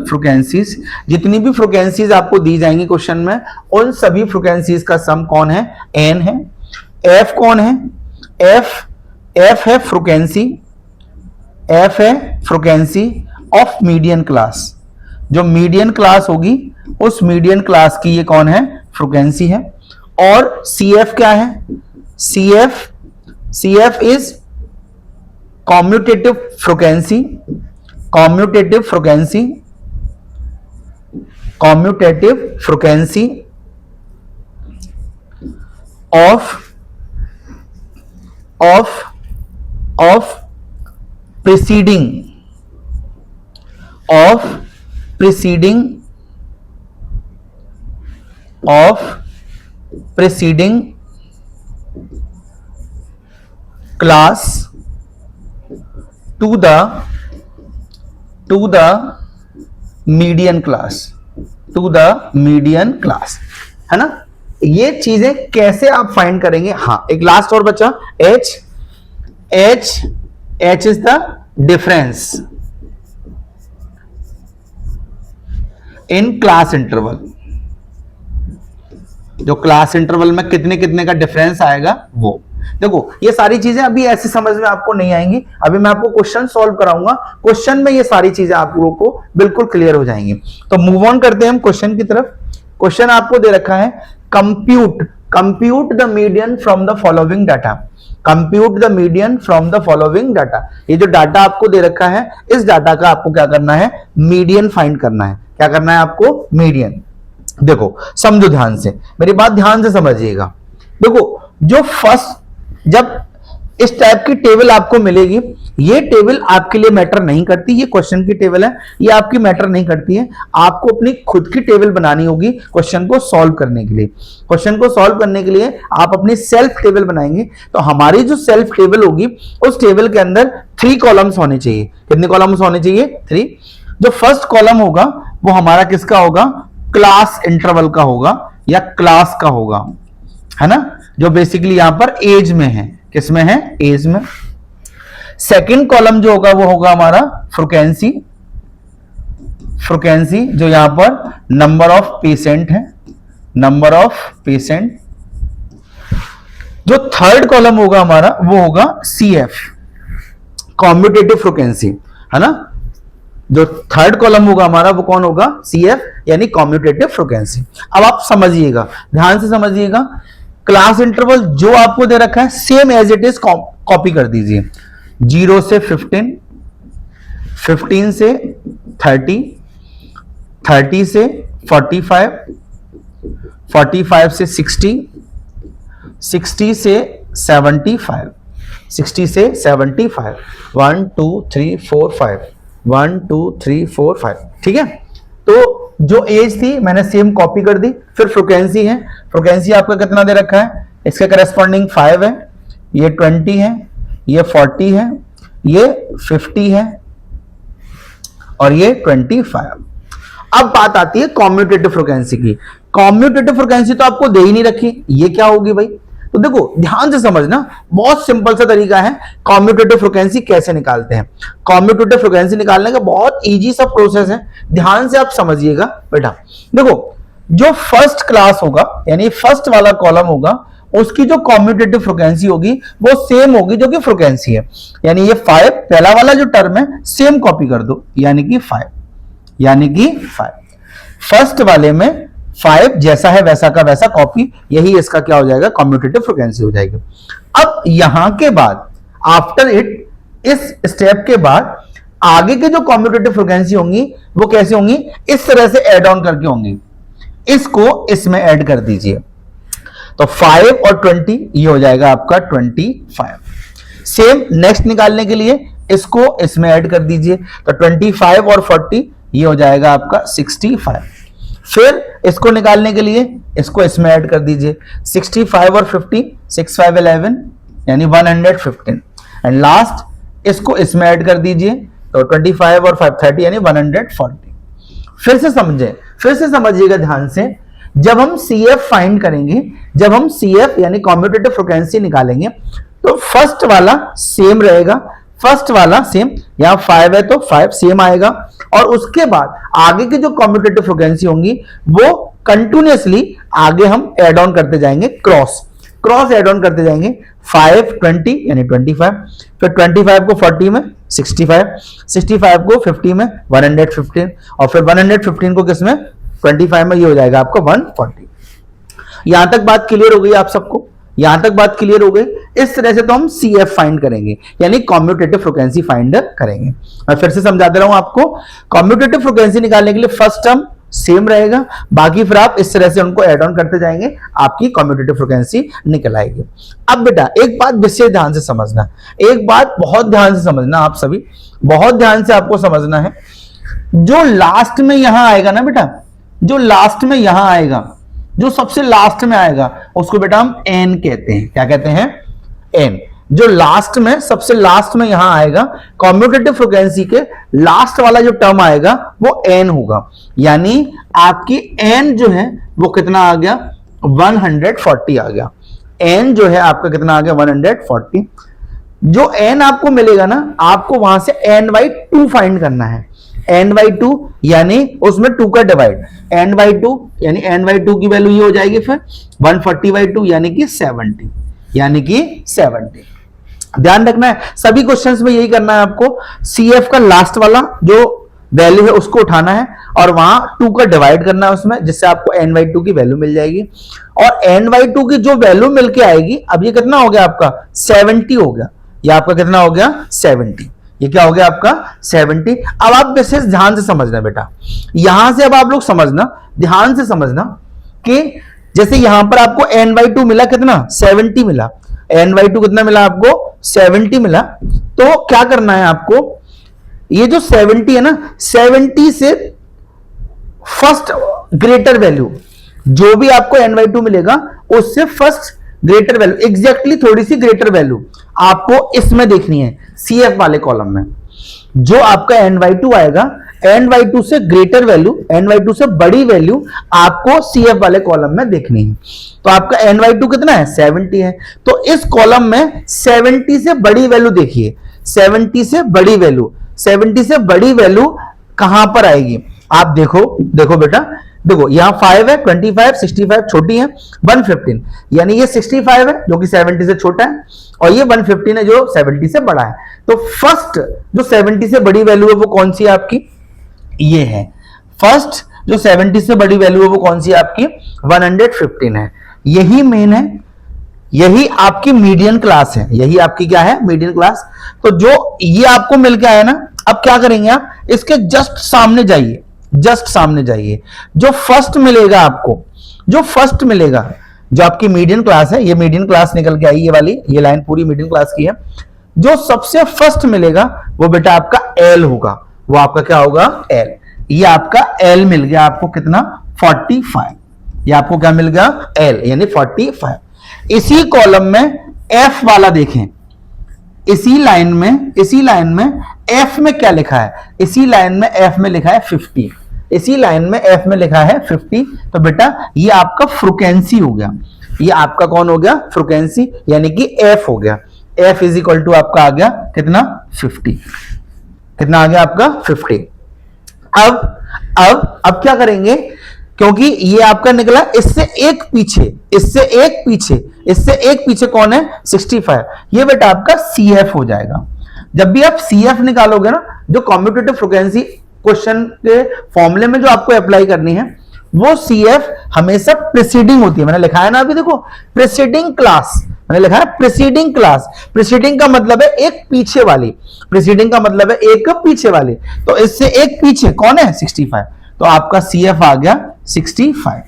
A: फ्रिक्वेंसीज, जितनी भी फ्रिक्वेंसीज आपको दी जाएंगी क्वेश्चन में, उन सभी फ्रिक्वेंसीज का सम कौन है, n है। f कौन है, f है फ्रिक्वेंसी ऑफ मीडियन क्लास। जो मीडियन क्लास होगी उस मीडियन क्लास की ये कौन है, फ्रिक्वेंसी है। और CF क्या है, CF is commutative frequency of preceding class to the median class, है ना। ये चीजें कैसे आप फाइंड करेंगे, हाँ एक लास्ट और बचा, H is the difference in class interval. जो क्लास इंटरवल में कितने का डिफरेंस आएगा वो। देखो ये सारी चीजें अभी ऐसे समझ में आपको नहीं आएंगी, अभी मैं आपको क्वेश्चन सॉल्व कराऊंगा, क्वेश्चन में ये सारी चीजें आप लोगों को बिल्कुल क्लियर हो जाएंगी। तो मूव ऑन करते हैं हम क्वेश्चन की तरफ। क्वेश्चन आपको दे रखा है, compute the median from the following data. ये जो डाटा आपको दे रखा है, इस डाटा का आपको क्या करना है, मीडियन फाइंड करना है। क्या करना है आपको, मीडियन। देखो समझो ध्यान से, मेरी बात ध्यान से समझिएगा। देखो जो फर्स्ट, जब इस टाइप की टेबल आपको मिलेगी, ये टेबल आपके लिए मैटर नहीं करती, ये क्वेश्चन की टेबल है, ये आपकी मैटर नहीं करती है। आपको अपनी खुद की टेबल बनानी होगी क्वेश्चन को सॉल्व करने के लिए। क्वेश्चन को सॉल्व करने के लिए आप अपनी सेल्फ टेबल बनाएंगे। तो हमारी जो सेल्फ टेबल होगी, उस टेबल के अंदर 3 कॉलम्स होने चाहिए। कितने कॉलम्स होने चाहिए, 3। जो फर्स्ट कॉलम होगा वो हमारा किसका होगा, क्लास इंटरवल का होगा या क्लास का होगा, है ना, जो बेसिकली यहां पर एज में है। किसमें है, एज में। सेकंड कॉलम जो होगा वो होगा हमारा फ्रीक्वेंसी, जो यहां पर नंबर ऑफ पेशेंट है, नंबर ऑफ पेशेंट। जो थर्ड कॉलम होगा हमारा वो होगा CF, कॉम्यूटेटिव फ्रीक्वेंसी, है ना। जो थर्ड कॉलम होगा हमारा वो कौन होगा, CF यानी कॉम्यूटेटिव फ्रीक्वेंसी। अब आप समझिएगा, ध्यान से समझिएगा, क्लास इंटरवल जो आपको दे रखा है same as it is copy कर दीजिए। 0 से 15, 15 से 30, 30 से 45, 45 से 60, 60 से 75, 60 से 75, 1 2 3 4 5, 1 2 3 4 5, ठीक है। तो जो एज थी मैंने सेम कॉपी कर दी। फिर फ्रीक्वेंसी है, फ्रीक्वेंसी आपका कितना दे रखा है, इसके करस्पॉन्डिंग 5 है, ये 20 है, ये 40 है, ये 50 है और ये 25। अब बात आती है कॉम्यूटेटिव फ्रीक्वेंसी की। कॉम्यूटेटिव फ्रीक्वेंसी तो आपको दे ही नहीं रखी, ये क्या होगी भाई? तो देखो ध्यान से समझना, बहुत सिंपल सा तरीका है कॉम्यूटेटिव फ्रीक्वेंसी कैसे निकालते हैं। कॉम्यूटेटिव फ्रीक्वेंसी निकालने का बहुत इजी सा प्रोसेस है, ध्यान से आप समझिएगा बेटा। देखो जो फर्स्ट क्लास होगा यानी फर्स्ट वाला कॉलम होगा, उसकी जो कॉम्यूटेटिव फ्रीक्वेंसी होगी वो सेम होगी जो कि फ्रीक्वेंसी है। यानी ये 5 पहला वाला जो टर्म है सेम कॉपी कर दो, यानी कि 5 फर्स्ट वाले में 5 जैसा है वैसा का वैसा कॉपी, यही इसका क्या हो जाएगा, कॉम्यूटेटिव फ्रीक्वेंसी हो जाएगी। अब यहां के बाद आफ्टर इट, इस स्टेप के बाद आगे के जो कॉम्यूटेटिव फ्रीक्वेंसी होंगी वो कैसे होंगी, इस तरह से ऐड ऑन करके होंगी। इसको इसमें ऐड कर दीजिए, तो 5 और 20 ये हो जाएगा आपका 25। सेम नेक्स्ट निकालने के लिए इसको इसमें ऐड कर दीजिए, तो 25 और 40 ये हो जाएगा आपका 65। फिर इसको निकालने के लिए इसको इसमें ऐड कर दीजिए, 65 और 50, 6 5 11 यानी 115। एंड लास्ट इसको इसमें ऐड कर दीजिए, तो 25 और 5 30 यानी 140। फिर से समझिएगा ध्यान से, जब हम CF फाइंड करेंगे, जब हम CF यानी कॉम्यूटेटिव फ्रीक्वेंसी निकालेंगे, तो फर्स्ट वाला सेम रहेगा, फर्स्ट वाला सेम, यहां 5 है तो 5 सेम आएगा, और उसके बाद आगे की जो कॉम्यूटेटिव फ्रीक्वेंसी होंगी वो कंटिन्यूअसली आगे हम ऐड ऑन करते जाएंगे, क्रॉस ऐड ऑन करते जाएंगे। 5 20 यानी 25, फिर 25 को 40 में 65, 65 को 50 में 115, और फिर 115 को किसमें, 25 में, ये हो जाएगा आपका 140। यहां तक बात क्लियर हो गई आप सबको? यहां तक बात क्लियर हो गई। इस तरह से तो हम CF फाइंड करेंगे, यानी कॉम्यूटेटिव फ्रीक्वेंसी फाइंड करेंगे। मैं फिर से समझा दे रहा हूं आपको, कॉम्यूटेटिव फ्रीक्वेंसी निकालने के लिए फर्स्ट टर्म सेम रहेगा, बाकी फिर आप इस तरह से उनको ऐड ऑन करते जाएंगे, आपकी कॉम्यूटेटिव फ्रीक्वेंसी निकल आएगी। अब बेटा एक बात विशेष ध्यान से समझना, एक बात बहुत ध्यान से समझना, आप सभी बहुत ध्यान से आपको समझना है। जो लास्ट में यहां आएगा ना बेटा, जो लास्ट में यहां आएगा, जो सबसे लास्ट में आएगा, उसको बेटा हम एन कहते हैं। क्या कहते हैं? एन। जो लास्ट में, सबसे लास्ट में यहां आएगा, कॉम्यूटेटिव फ्रीक्वेंसी के लास्ट वाला जो टर्म आएगा वो एन होगा। यानी आपकी एन जो है वो कितना आ गया, 140 आ गया। एन जो है आपका कितना आ गया, 140। जो एन आपको मिलेगा ना, आपको वहां से n/2 फाइंड करना है। n/2 यानी उसमें 2 का डिवाइड, n/2 यानी n/2 की वैल्यू ये हो जाएगी फिर 140/2 यानी कि 70, यानी कि 70। ध्यान रखना है, सभी क्वेश्चंस में यही करना है आपको। CF का लास्ट वाला जो वैल्यू है उसको उठाना है और वहां 2 का डिवाइड करना है उसमें, जिससे आपको n/2 की वैल्यू मिल जाएगी। और n/2 की जो वैल्यू मिलके आएगी, अब ये कितना हो गया आपका, 70 हो गया। ये आपका कितना हो गया, 70। ये क्या हो गया आपका, 70। अब आप विशेष ध्यान से समझना बेटा, यहां से अब आप लोग समझना, ध्यान से समझना कि जैसे यहां पर आपको n/2 मिला, कितना, 70 मिला। n/2 कितना मिला आपको, 70 मिला। तो क्या करना है आपको, ये जो 70 है ना, 70 से फर्स्ट ग्रेटर वैल्यू जो भी आपको n/2 मिलेगा, उससे फर्स्ट ग्रेटर वैल्यू, एग्जैक्टली थोड़ी सी ग्रेटर वैल्यू आपको इसमें देखनी है, CF वाले कॉलम में। जो आपका n/2 आएगा, n/2 से ग्रेटर वैल्यू, n/2 से बड़ी वैल्यू आपको CF वाले कॉलम में देखनी है। तो आपका n/2 कितना है, 70 है। तो इस कॉलम में 70 से बड़ी वैल्यू देखिए, 70 से बड़ी वैल्यू, 70 से बड़ी वैल्यू कहां पर आएगी, आप देखो बेटा, देखो यहां 5 है, 25, 65 छोटी है, 115 यानी ये 65 है जो कि 70 से छोटा है, और ये 115 है जो 70 से बड़ा है। तो फर्स्ट जो 70 से बड़ी वैल्यू है वो कौन सी है आपकी, ये है। फर्स्ट जो 70 से बड़ी वैल्यू है वो कौन सी है आपकी, 115 है। यही मेन है, यही आपकी मीडियन क्लास है, यही आपकी क्या है, मीडियन क्लास। तो जो ये आपको मिल के आया ना, अब क्या करेंगे आप, इसके जस्ट सामने जाइए, जस्ट सामने जाइए। जो फर्स्ट मिलेगा आपको, जो फर्स्ट मिलेगा, जो आपकी मीडियन क्लास है, ये मीडियन क्लास निकल के आई, ये वाली, ये लाइन पूरी मीडियन क्लास की है। जो सबसे फर्स्ट मिलेगा वो बेटा आपका एल होगा, वो आपका क्या होगा, एल। ये आपका L मिल गया आपको कितना 45, ये आपको क्या मिल गया L यानी 45। इसी कॉलम में F वाला देखें, इसी लाइन में F में क्या लिखा है, इसी लाइन में F में लिखा है 50, इसी लाइन में F में लिखा है 50। तो बेटा ये आपका फ्रीक्वेंसी हो गया, ये आपका कौन हो गया फ्रीक्वेंसी, यानी कि F हो गया। F इज इक्वल टू आपका आ गया कितना 50, कितना आ गया आपका 50। अब क्या करेंगे, क्योंकि ये आपका निकला इससे एक पीछे कौन है 65, ये बेटा आपका CF हो जाएगा। जब भी आप CF निकालोगे ना, जो कॉम्यूटेटिव फ्रीक्वेंसी क्वेश्चन के फॉर्मूले में जो आपको अप्लाई करनी है, वो CF हमेशा प्रीसीडिंग होती है। मैंने लिखा है ना अभी देखो, प्रीसीडिंग क्लास, मैंने लिखा है प्रीसीडिंग क्लास। प्रीसीडिंग का मतलब है एक पीछे वाली, प्रीसीडिंग का मतलब है एक पीछे वाली, तो इससे एक पीछे कौन है 65, तो आपका CF आ गया 65।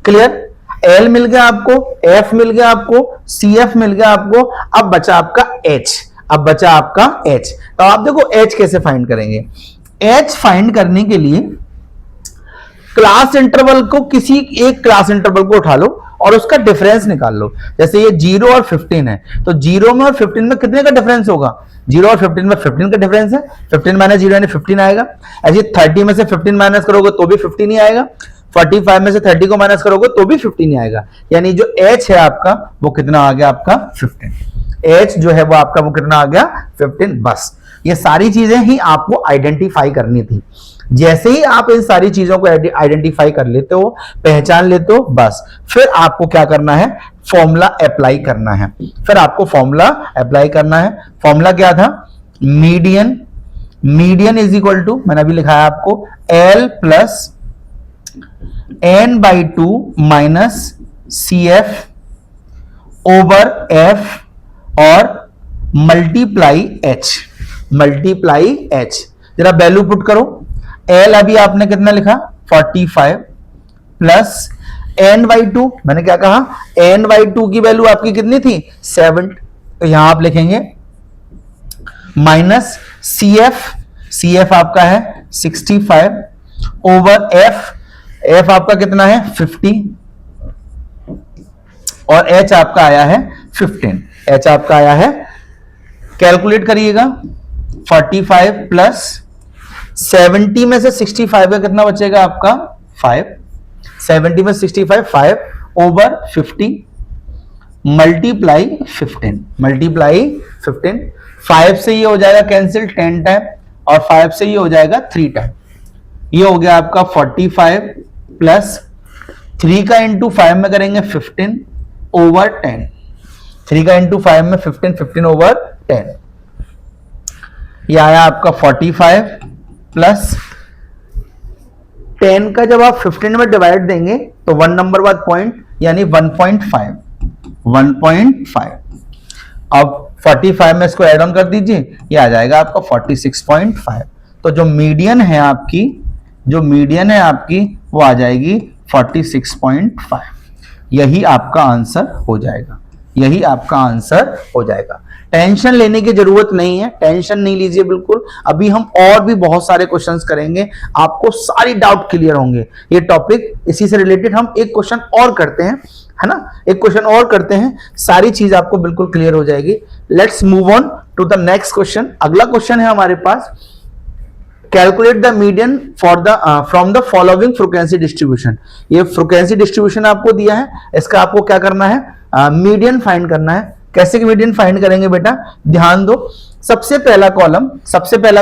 A: क्लियर, L मिल गया आपको, F मिल गया आपको, CF मिल गया आपको। अब बचा आपका H, तो आप देखो H कैसे फाइंड करेंगे। H फाइंड करने के लिए क्लास इंटरवल को, किसी एक क्लास इंटरवल को उठा लो और उसका डिफरेंस निकाल लो। जैसे ये 0 और 15 है, तो 0 में और 15 में कितने का डिफरेंस होगा, 0 और 15 में 15 का डिफरेंस है, 15 माइनस 0 यानी 15 आएगा। ऐसे 30 में से 15 माइनस करोगे तो भी 15 ही आएगा, 45 में से 30 को माइनस करोगे तो भी 15 ही आएगा। यानी जो H है आपका वो कितना आ गया आपका 15। H जो है वो आपका वो कितना आ गया 15। बस ये सारी चीजें ही आपको आइडेंटिफाई करनी थी। जैसे ही आप इन सारी चीजों को आइडेंटिफाई कर लेते हो, पहचान लेते हो, बस फिर आपको क्या करना है, फॉर्मूला अप्लाई करना है। फॉर्मूला क्या था, मीडियन इज इक्वल टू, मैंने अभी लिखा है आपको L plus n/2 minus CF over F और मल्टीप्लाई H। जरा वैल्यू पुट करो। L अभी आपने कितना लिखा 45 प्लस n/2, मैंने क्या कहा n/2 की वैल्यू आपकी कितनी थी 7, तो यहां आप लिखेंगे माइनस CF आपका है 65 ओवर F आपका कितना है 50 और H आपका आया है 15। कैलकुलेट करिएगा, 45 प्लस 70 में से 65 का कितना बचेगा आपका 5, 70 में 65 5 ओवर 50 मल्टीप्लाई 15, 5 से ये हो जाएगा कैंसिल 10 टाइम और 5 से ये हो जाएगा 3 टाइम। ये हो गया आपका 45 प्लस 3 का इंटू 5 में करेंगे 15 ओवर 10, 3 का इंटू 5 में 15 ओवर 10। ये आया आपका 45 प्लस 10 का जब आप 15 में डिवाइड देंगे तो 1 नंबर बाद पॉइंट यानी 1.5। अब 45 में इसको ऐड ऑन कर दीजिए, ये आ जाएगा आपका 46.5। तो जो मीडियन है आपकी वो आ जाएगी 46.5। यही आपका आंसर हो जाएगा। टेंशन लेने की जरूरत नहीं है, टेंशन नहीं लीजिए बिल्कुल। अभी हम और भी बहुत सारे क्वेश्चंस करेंगे, आपको सारी डाउट क्लियर होंगे। ये टॉपिक इसी से रिलेटेड हम एक क्वेश्चन और करते हैं, है ना, एक क्वेश्चन और करते हैं, सारी चीज आपको बिल्कुल क्लियर हो जाएगी। Let's move on to the next question. अगला क्वेश्चन है हमारे पास, calculate the median for the from the following frequency distribution. ये फ्रीक्वेंसी डिस्ट्रीब्यूशन आपको दिया है, इसका आपको क्या करना है, मीडियन फाइंड करना है। कैसे मीडियन फाइंड करेंगे बेटा, ध्यान दो। सबसे पहला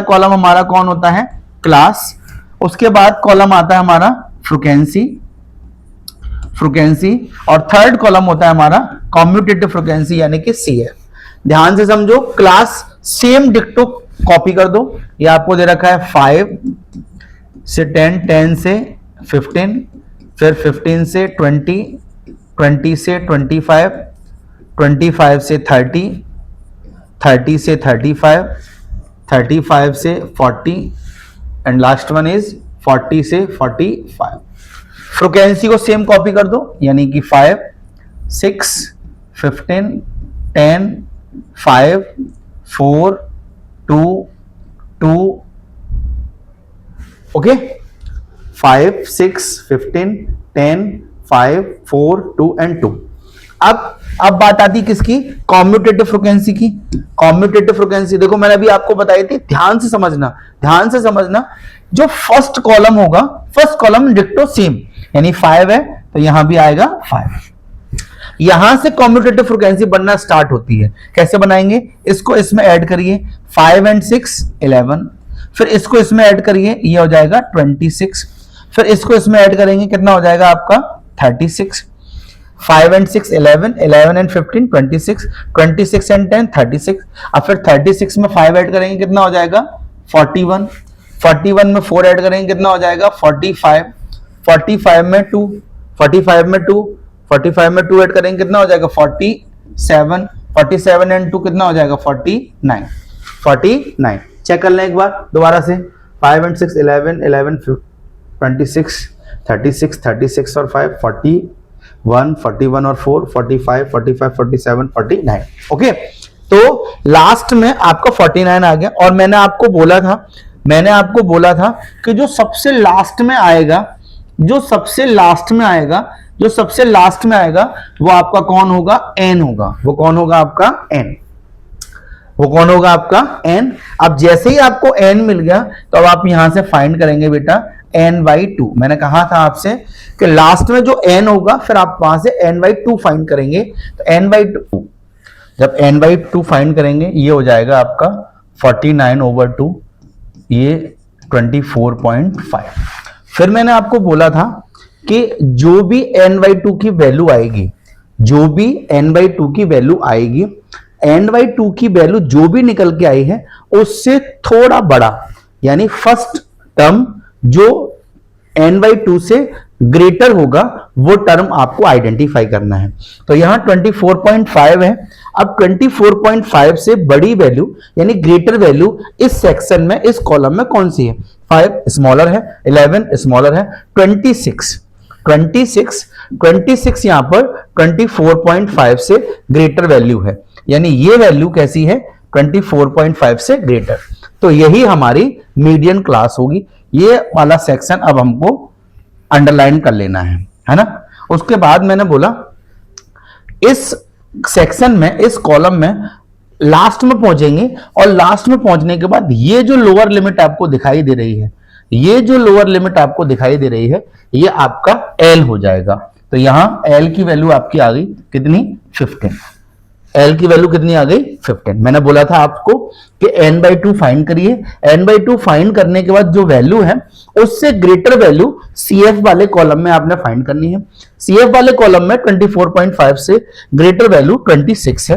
A: कॉलम हमारा कौन होता है, क्लास। उसके बाद कॉलम आता है हमारा फ्रीक्वेंसी, और थर्ड कॉलम होता है हमारा कॉम्यूटेटिव फ्रीक्वेंसी यानी कि CF। ध्यान से समझो, क्लास सेम डिक्टो कॉपी कर दो। ये आपको दे रखा है 5 से 10, 10 से 15, फिर 15 से 20, 20 से 25, 25 से 30, 30 से 35, 35 से 40 एंड लास्ट वन इज 40 से 45। फ्रीक्वेंसी को सेम कॉपी कर दो, यानी कि 5, 6, 15, 10, 5, 4, 2, 2। Okay, 5 6 15 10 5 4 2 and 2। अब बात आती किसकी, कॉम्यूटेटिव फ्रीक्वेंसी की। कॉम्यूटेटिव फ्रीक्वेंसी देखो मैंने अभी आपको बताई थी, ध्यान से समझना। जो फर्स्ट कॉलम होगा, फर्स्ट कॉलम डिक्टो सेम, यानी 5 है तो यहां भी आएगा 5। यहां से कॉम्यूटेटिव फ्रीक्वेंसी बनना स्टार्ट होती है। कैसे बनाएंगे, इसको इसमें ऐड करिए, 5 एंड 6 11, फिर इसको इसमें ऐड करिए, ये हो जाएगा 26, फिर इसको इसमें ऐड करेंगे, कितना हो जाएगा आपका 36। 5 एंड 6 11, 11 एंड 15 26, 26 एंड 10 36। अब फिर 36 में 5 ऐड करेंगे, कितना हो जाएगा 41, 41 में 4 ऐड करेंगे, कितना हो जाएगा 45, 45 में 2, 45 में 2, 45 में 2 ऐड करेंगे, कितना हो जाएगा 47, 47 एंड 2 कितना हो जाएगा 49, 49। चेक कर लें एक बार दोबारा से, 5 एंड 6 11, 11 26 36, 36 और 5 41, 41 और 4 45, 45 47 49। ओके, तो लास्ट में आपका 49 आ गया। और मैंने आपको बोला था कि जो सबसे लास्ट में आएगा वो आपका कौन होगा, n होगा। वो कौन होगा आपका n। अब जैसे ही आपको n मिल गया तो अब आप यहां से फाइंड करेंगे बेटा n/2। मैंने कहा था आपसे कि लास्ट में जो n होगा फिर आप वहां से n/2 फाइंड करेंगे। तो n/2, जब n/2 फाइंड करेंगे ये हो जाएगा आपका 49/2, ये 24.5। फिर मैंने आपको बोला था कि जो भी n/2 की वैल्यू आएगी, n/2 की वैल्यू जो भी निकल के आई है उससे थोड़ा बड़ा, यानी फर्स्ट टर्म जो n/2 से ग्रेटर होगा वो टर्म आपको आइडेंटिफाई करना है। तो यहां 24.5 है। अब 24.5 से बड़ी वैल्यू यानी ग्रेटर वैल्यू इस सेक्शन में, इस कॉलम में कौन सी है, 5 स्मॉलर है, 11 स्मॉलर है, 26 यहां पर 24.5 से ग्रेटर वैल्यू है, यानी ये वैल्यू कैसी है 24.5 से ग्रेटर। तो यही हमारी मीडियन क्लास होगी। ये वाला सेक्शन अब हमको अंडरलाइन कर लेना है ना। उसके बाद मैंने बोला इस सेक्शन में, इस कॉलम में लास्ट में पहुंचेंगे और लास्ट में पहुंचने के बाद ये जो लोअर लिमिट आपको दिखाई दे रही है, ये आपका L हो जाएगा। तो यहां L की वैल्यू आपकी आ गई कितनी, 15। L की वैल्यू कितनी आ गई 15। मैंने बोला था आपको कि n/2 फाइंड करिए, n/2 फाइंड करने के बाद जो वैल्यू है उससे ग्रेटर वैल्यू CF वाले कॉलम में आपने फाइंड करनी है। CF वाले कॉलम में 24.5 से ग्रेटर वैल्यू 26 है।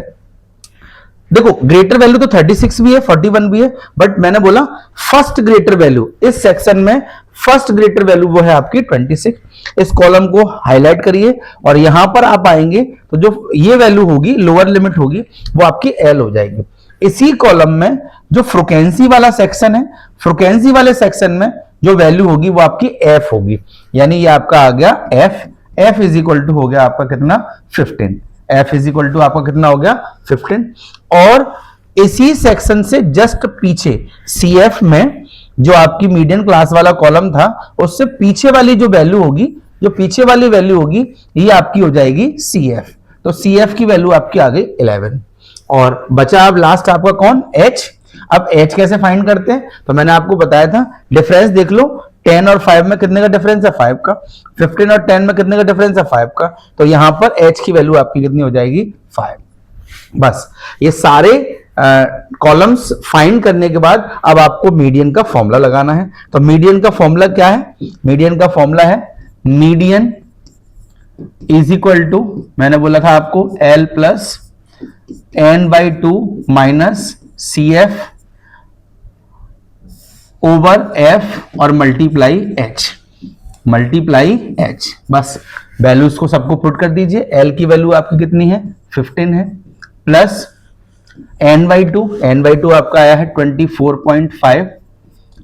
A: देखो ग्रेटर वैल्यू तो 36 भी है, 41 भी है, बट मैंने बोला फर्स्ट ग्रेटर वैल्यू इस सेक्शन में, फर्स्ट ग्रेटर वैल्यू वो है आपकी 26। इस कॉलम को हाईलाइट करिए और यहां पर आप आएंगे तो जो ये वैल्यू होगी, लोअर लिमिट होगी, वो आपकी L हो जाएगी। इसी कॉलम में जो फ्रीक्वेंसी वाला सेक्शन है, फ्रीक्वेंसी वाले सेक्शन में जो वैल्यू होगी वो आपकी F होगी, यानी ये आपका आ गया F इज इक्वल टू हो गया आपका कितना 15। F इज इक्वल टू आपका कितना हो गया 15। और इसी सेक्शन से जस्ट पीछे CF में जो आपकी मीडियन क्लास वाला कॉलम था उससे पीछे वाली जो वैल्यू होगी, ये आपकी हो जाएगी CF। तो CF की वैल्यू आपकी आ गई 11। और बचा अब लास्ट आपका कौन, H। अब H कैसे फाइंड करते हैं, तो मैंने आपको बताया था, डिफरेंस देख लो, 10 और 5 में कितने का डिफरेंस है 5 का, 15 और 10 में कितने का डिफरेंस है 5 का। तो यहां पर H की वैल्यू आपकी कितनी हो जाएगी 5। बस ये सारे कॉलम्स फाइंड करने के बाद अब आपको मीडियन का फॉर्मूला लगाना है। तो मीडियन का फॉर्मूला क्या है, मीडियन का फॉर्मूला है मीडियन इज इक्वल टू, मैंने बोला था आपको L plus n/2 minus CF over F और मल्टीप्लाई H। बस वैल्यूज को सबको पुट कर दीजिए। L की वैल्यू आपकी कितनी है 15 है, प्लस n/2 आपका आया है 24.5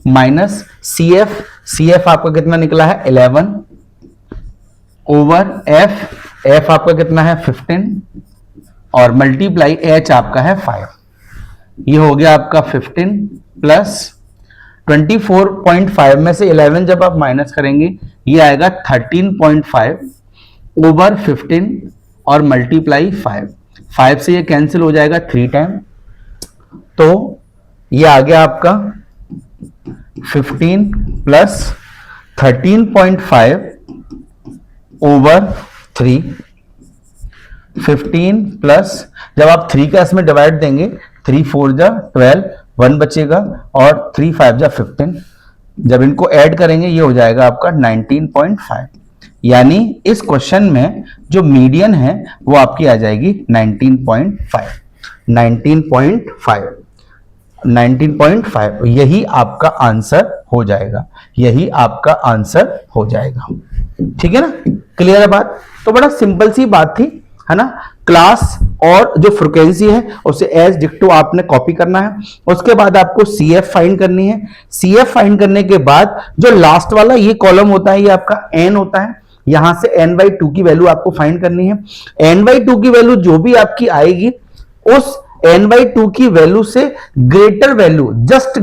A: माइनस CF आपका कितना निकला है 11 ओवर F आपका कितना है 15 और मल्टीप्लाई H आपका है 5। ये हो गया आपका 15 प्लस 24.5 में से 11 जब आप माइनस करेंगे ये आएगा 13.5 ओवर 15 और मल्टीप्लाई 5 से ये कैंसिल हो जाएगा 3 टाइम, तो ये आ गया आपका 15 प्लस 13.5 ओवर 3, 15 प्लस जब आप 3 का इसमें डिवाइड देंगे 3 4 जा 12, 1 बचेगा और 3 5 जा 15, जब इनको ऐड करेंगे ये हो जाएगा आपका 19.5। यानी इस क्वेश्चन में जो मीडियन है वो आपकी आ जाएगी 19.5, यही आपका आंसर हो जाएगा, यही आपका आंसर हो जाएगा। ठीक है ना, क्लियर है बात? तो बड़ा सिंपल सी बात थी, है ना। क्लास और जो फ्रीक्वेंसी है उसे एज डिक्टो आपने कॉपी करना है। उसके बाद आपको CF फाइंड करनी है। CF फाइंड करने के बाद जो लास्ट वाला ये कॉलम होता है ये आपका n होता है, यहां से n/2 की वैल्यू आपको फाइंड करनी है। n/2 की वैल्यू जो भी आपकी आएगी उस n/2 की वैल्यू से greater value, just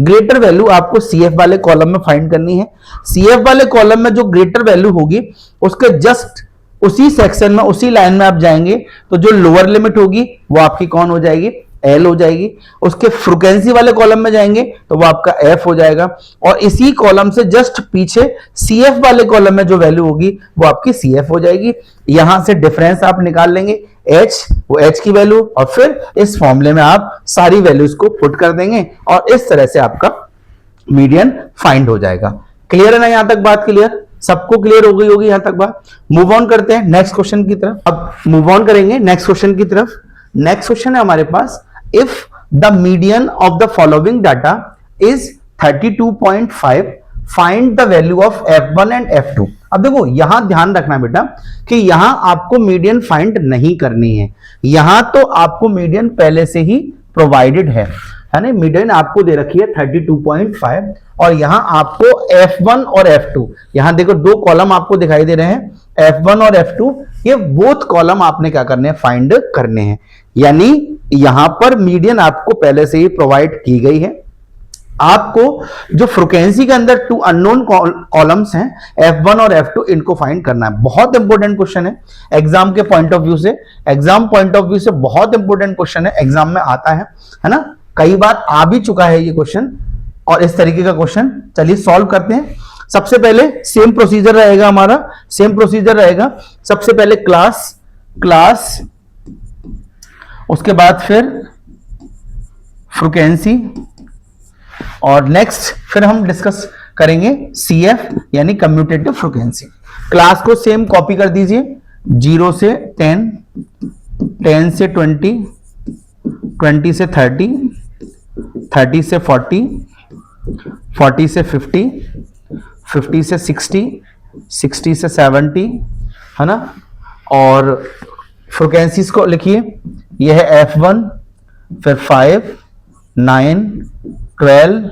A: greater value आपको CF वाले कॉलम में फाइंड करनी है। CF वाले कॉलम में जो ग्रेटर वैल्यू होगी उसके जस्ट उसी सेक्शन में, उसी लाइन में आप जाएंगे तो जो लोअर लिमिट होगी वो आपकी कौन हो जाएगी? L हो जाएगी। उसके फ्रीक्वेंसी वाले कॉलम में जाएंगे तो वो आपका F हो जाएगा, और इसी कॉलम से जस्ट पीछे CF वाले कॉलम में जो वैल्यू होगी वो आपकी CF हो जाएगी। यहां से डिफरेंस आप निकाल लेंगे H, वो H की वैल्यू, और फिर इस फॉर्मूले में आप सारी वैल्यूज को पुट कर देंगे और इस तरह से आपका मीडियन फाइंड हो जाएगा। क्लियर है ना? यहां तक बात क्लियर? सबको क्लियर हो गई होगी यहां तक बात। मूव ऑन करते हैं नेक्स्ट क्वेश्चन की तरफ। अब मूव ऑन करेंगे नेक्स्ट क्वेश्चन की तरफ। नेक्स्ट क्वेश्चन है हमारे पास, if the median of the following data is 32.5, find the value of F1 and F2। अब देखो यहां ध्यान रखना बेटा कि यहां आपको मीडियन फाइंड नहीं करनी है, यहां तो आपको मीडियन पहले से ही प्रोवाइडेड है ना। मीडियन आपको दे रखी है 32.5 और यहां आपको F1 और F2, यहां देखो दो कॉलम आपको दिखाई दे रहे हैं, F1 और F2, ये बोथ कॉलम आपने क्या करने हैं? फाइंड करने हैं। यानी यहां पर मीडियन आपको पहले से ही प्रोवाइड की गई है। आपको जो फ्रीक्वेंसी के अंदर 2 अननोन कॉलम्स हैं F1 और F2, इनको फाइंड करना है। बहुत इंपॉर्टेंट क्वेश्चन है एग्जाम के पॉइंट ऑफ व्यू से, बहुत इंपॉर्टेंट क्वेश्चन है, एग्जाम में आता है ना। कई बार आ भी चुका है ये क्वेश्चन, और इस तरीके का क्वेश्चन चलिए सॉल्व करते हैं। सबसे पहले सेम प्रोसीजर रहेगा हमारा, सबसे पहले क्लास, उसके बाद फिर फ्रीक्वेंसी, और नेक्स्ट फिर हम डिस्कस करेंगे CF यानी कम्यूटेटिव फ्रीक्वेंसी। क्लास को सेम कॉपी कर दीजिए, 0 से 10, 10 से 20, 20 से 30, 30 से 40, 40 से 50, 50 से 60, 60 से 70, है ना। और फ्रीक्वेंसीज को लिखिए, यह है F1, फिर 5, 9, 12,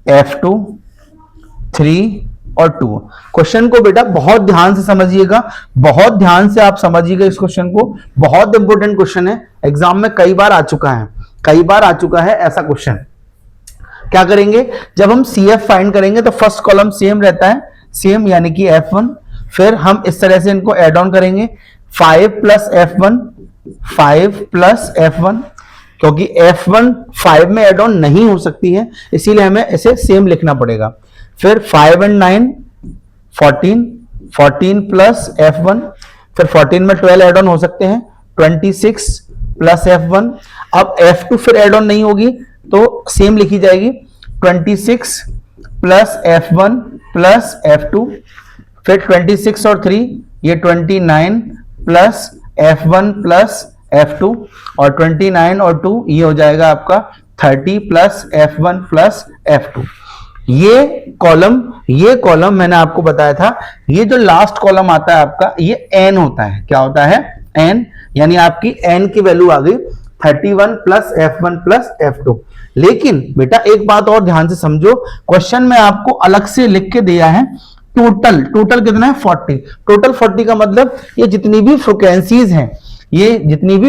A: F2, 3 और 2। क्वेश्चन को बेटा बहुत ध्यान से समझिएगा, बहुत ध्यान से आप समझिएगा इस क्वेश्चन को, बहुत इंपॉर्टेंट क्वेश्चन है, एग्जाम में कई बार आ चुका है ऐसा क्वेश्चन। क्या करेंगे? जब हम CF फाइंड करेंगे तो फर्स्ट कॉलम सेम रहता है, सेम यानी कि F1, फिर हम इस तरह से इनको ऐड ऑन करेंगे, 5 प्लस F1, 5 प्लस F1, क्योंकि F1 5 में ऐड ऑन नहीं हो सकती है, इसीलिए हमें इसे सेम लिखना पड़ेगा। फिर 5 एंड 9, 14, 14 प्लस F1, फिर 14 में 12 ऐड ऑन हो सकते हैं, 26 प्लस F1। अब F2 फिर ऐड ऑन नहीं होगी तो सेम लिखी जाएगी, 26 प्लस F1 प्लस F2, फिर 26 और 3 ये 29 प्लस F1 प्लस F2, और 29 और 2 ये हो जाएगा आपका 30 प्लस F1 प्लस F2। ये कॉलम मैंने आपको बताया था, ये जो लास्ट कॉलम आता है आपका ये n होता है। क्या होता है? n, यानी आपकी n की वैल्यू आ गई 31 प्लस F1 प्लस F2। लेकिन बेटा एक बात और ध्यान से समझो, क्वेश्चन में आपको अलग से लिख के दिया है टोटल कितना है? 40। टोटल 40 का मतलब ये जितनी भी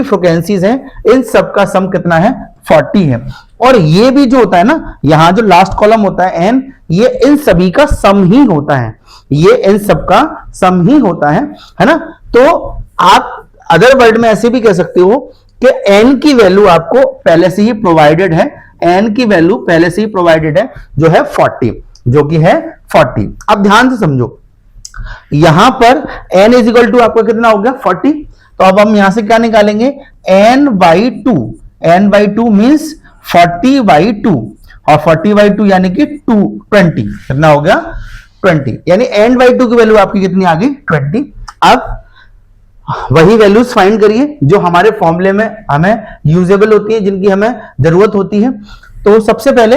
A: फ्रीक्वेंसीज हैं इन सब का सम कितना है? 40 है। और ये भी जो होता है ना, यहां जो लास्ट कॉलम होता है n, ये इन सभी का सम ही होता है, ये इन सब का सम ही होता है ना। तो आप अदर वर्ड में ऐसे भी कह सकते हो कि n की वैल्यू आपको पहले से ही प्रोवाइडेड है, n की वैल्यू पहले से ही प्रोवाइडेड है जो है 40, जो कि है 40। अब ध्यान से समझो, यहां पर n इज इक्वल टू आपका कितना हो गया 40, तो अब हम यहां से क्या निकालेंगे n by two, n by two means 40 by two, और 40 बाई टू यानी कि 20, कितना हो गया 20, यानी n बाई टू की वैल्यू आपकी कितनी आ गई 20। अब वही वैल्यूज फाइंड करिए जो हमारे फॉर्मूले में हमें यूजेबल होती है, जिनकी हमें जरूरत होती है। तो सबसे पहले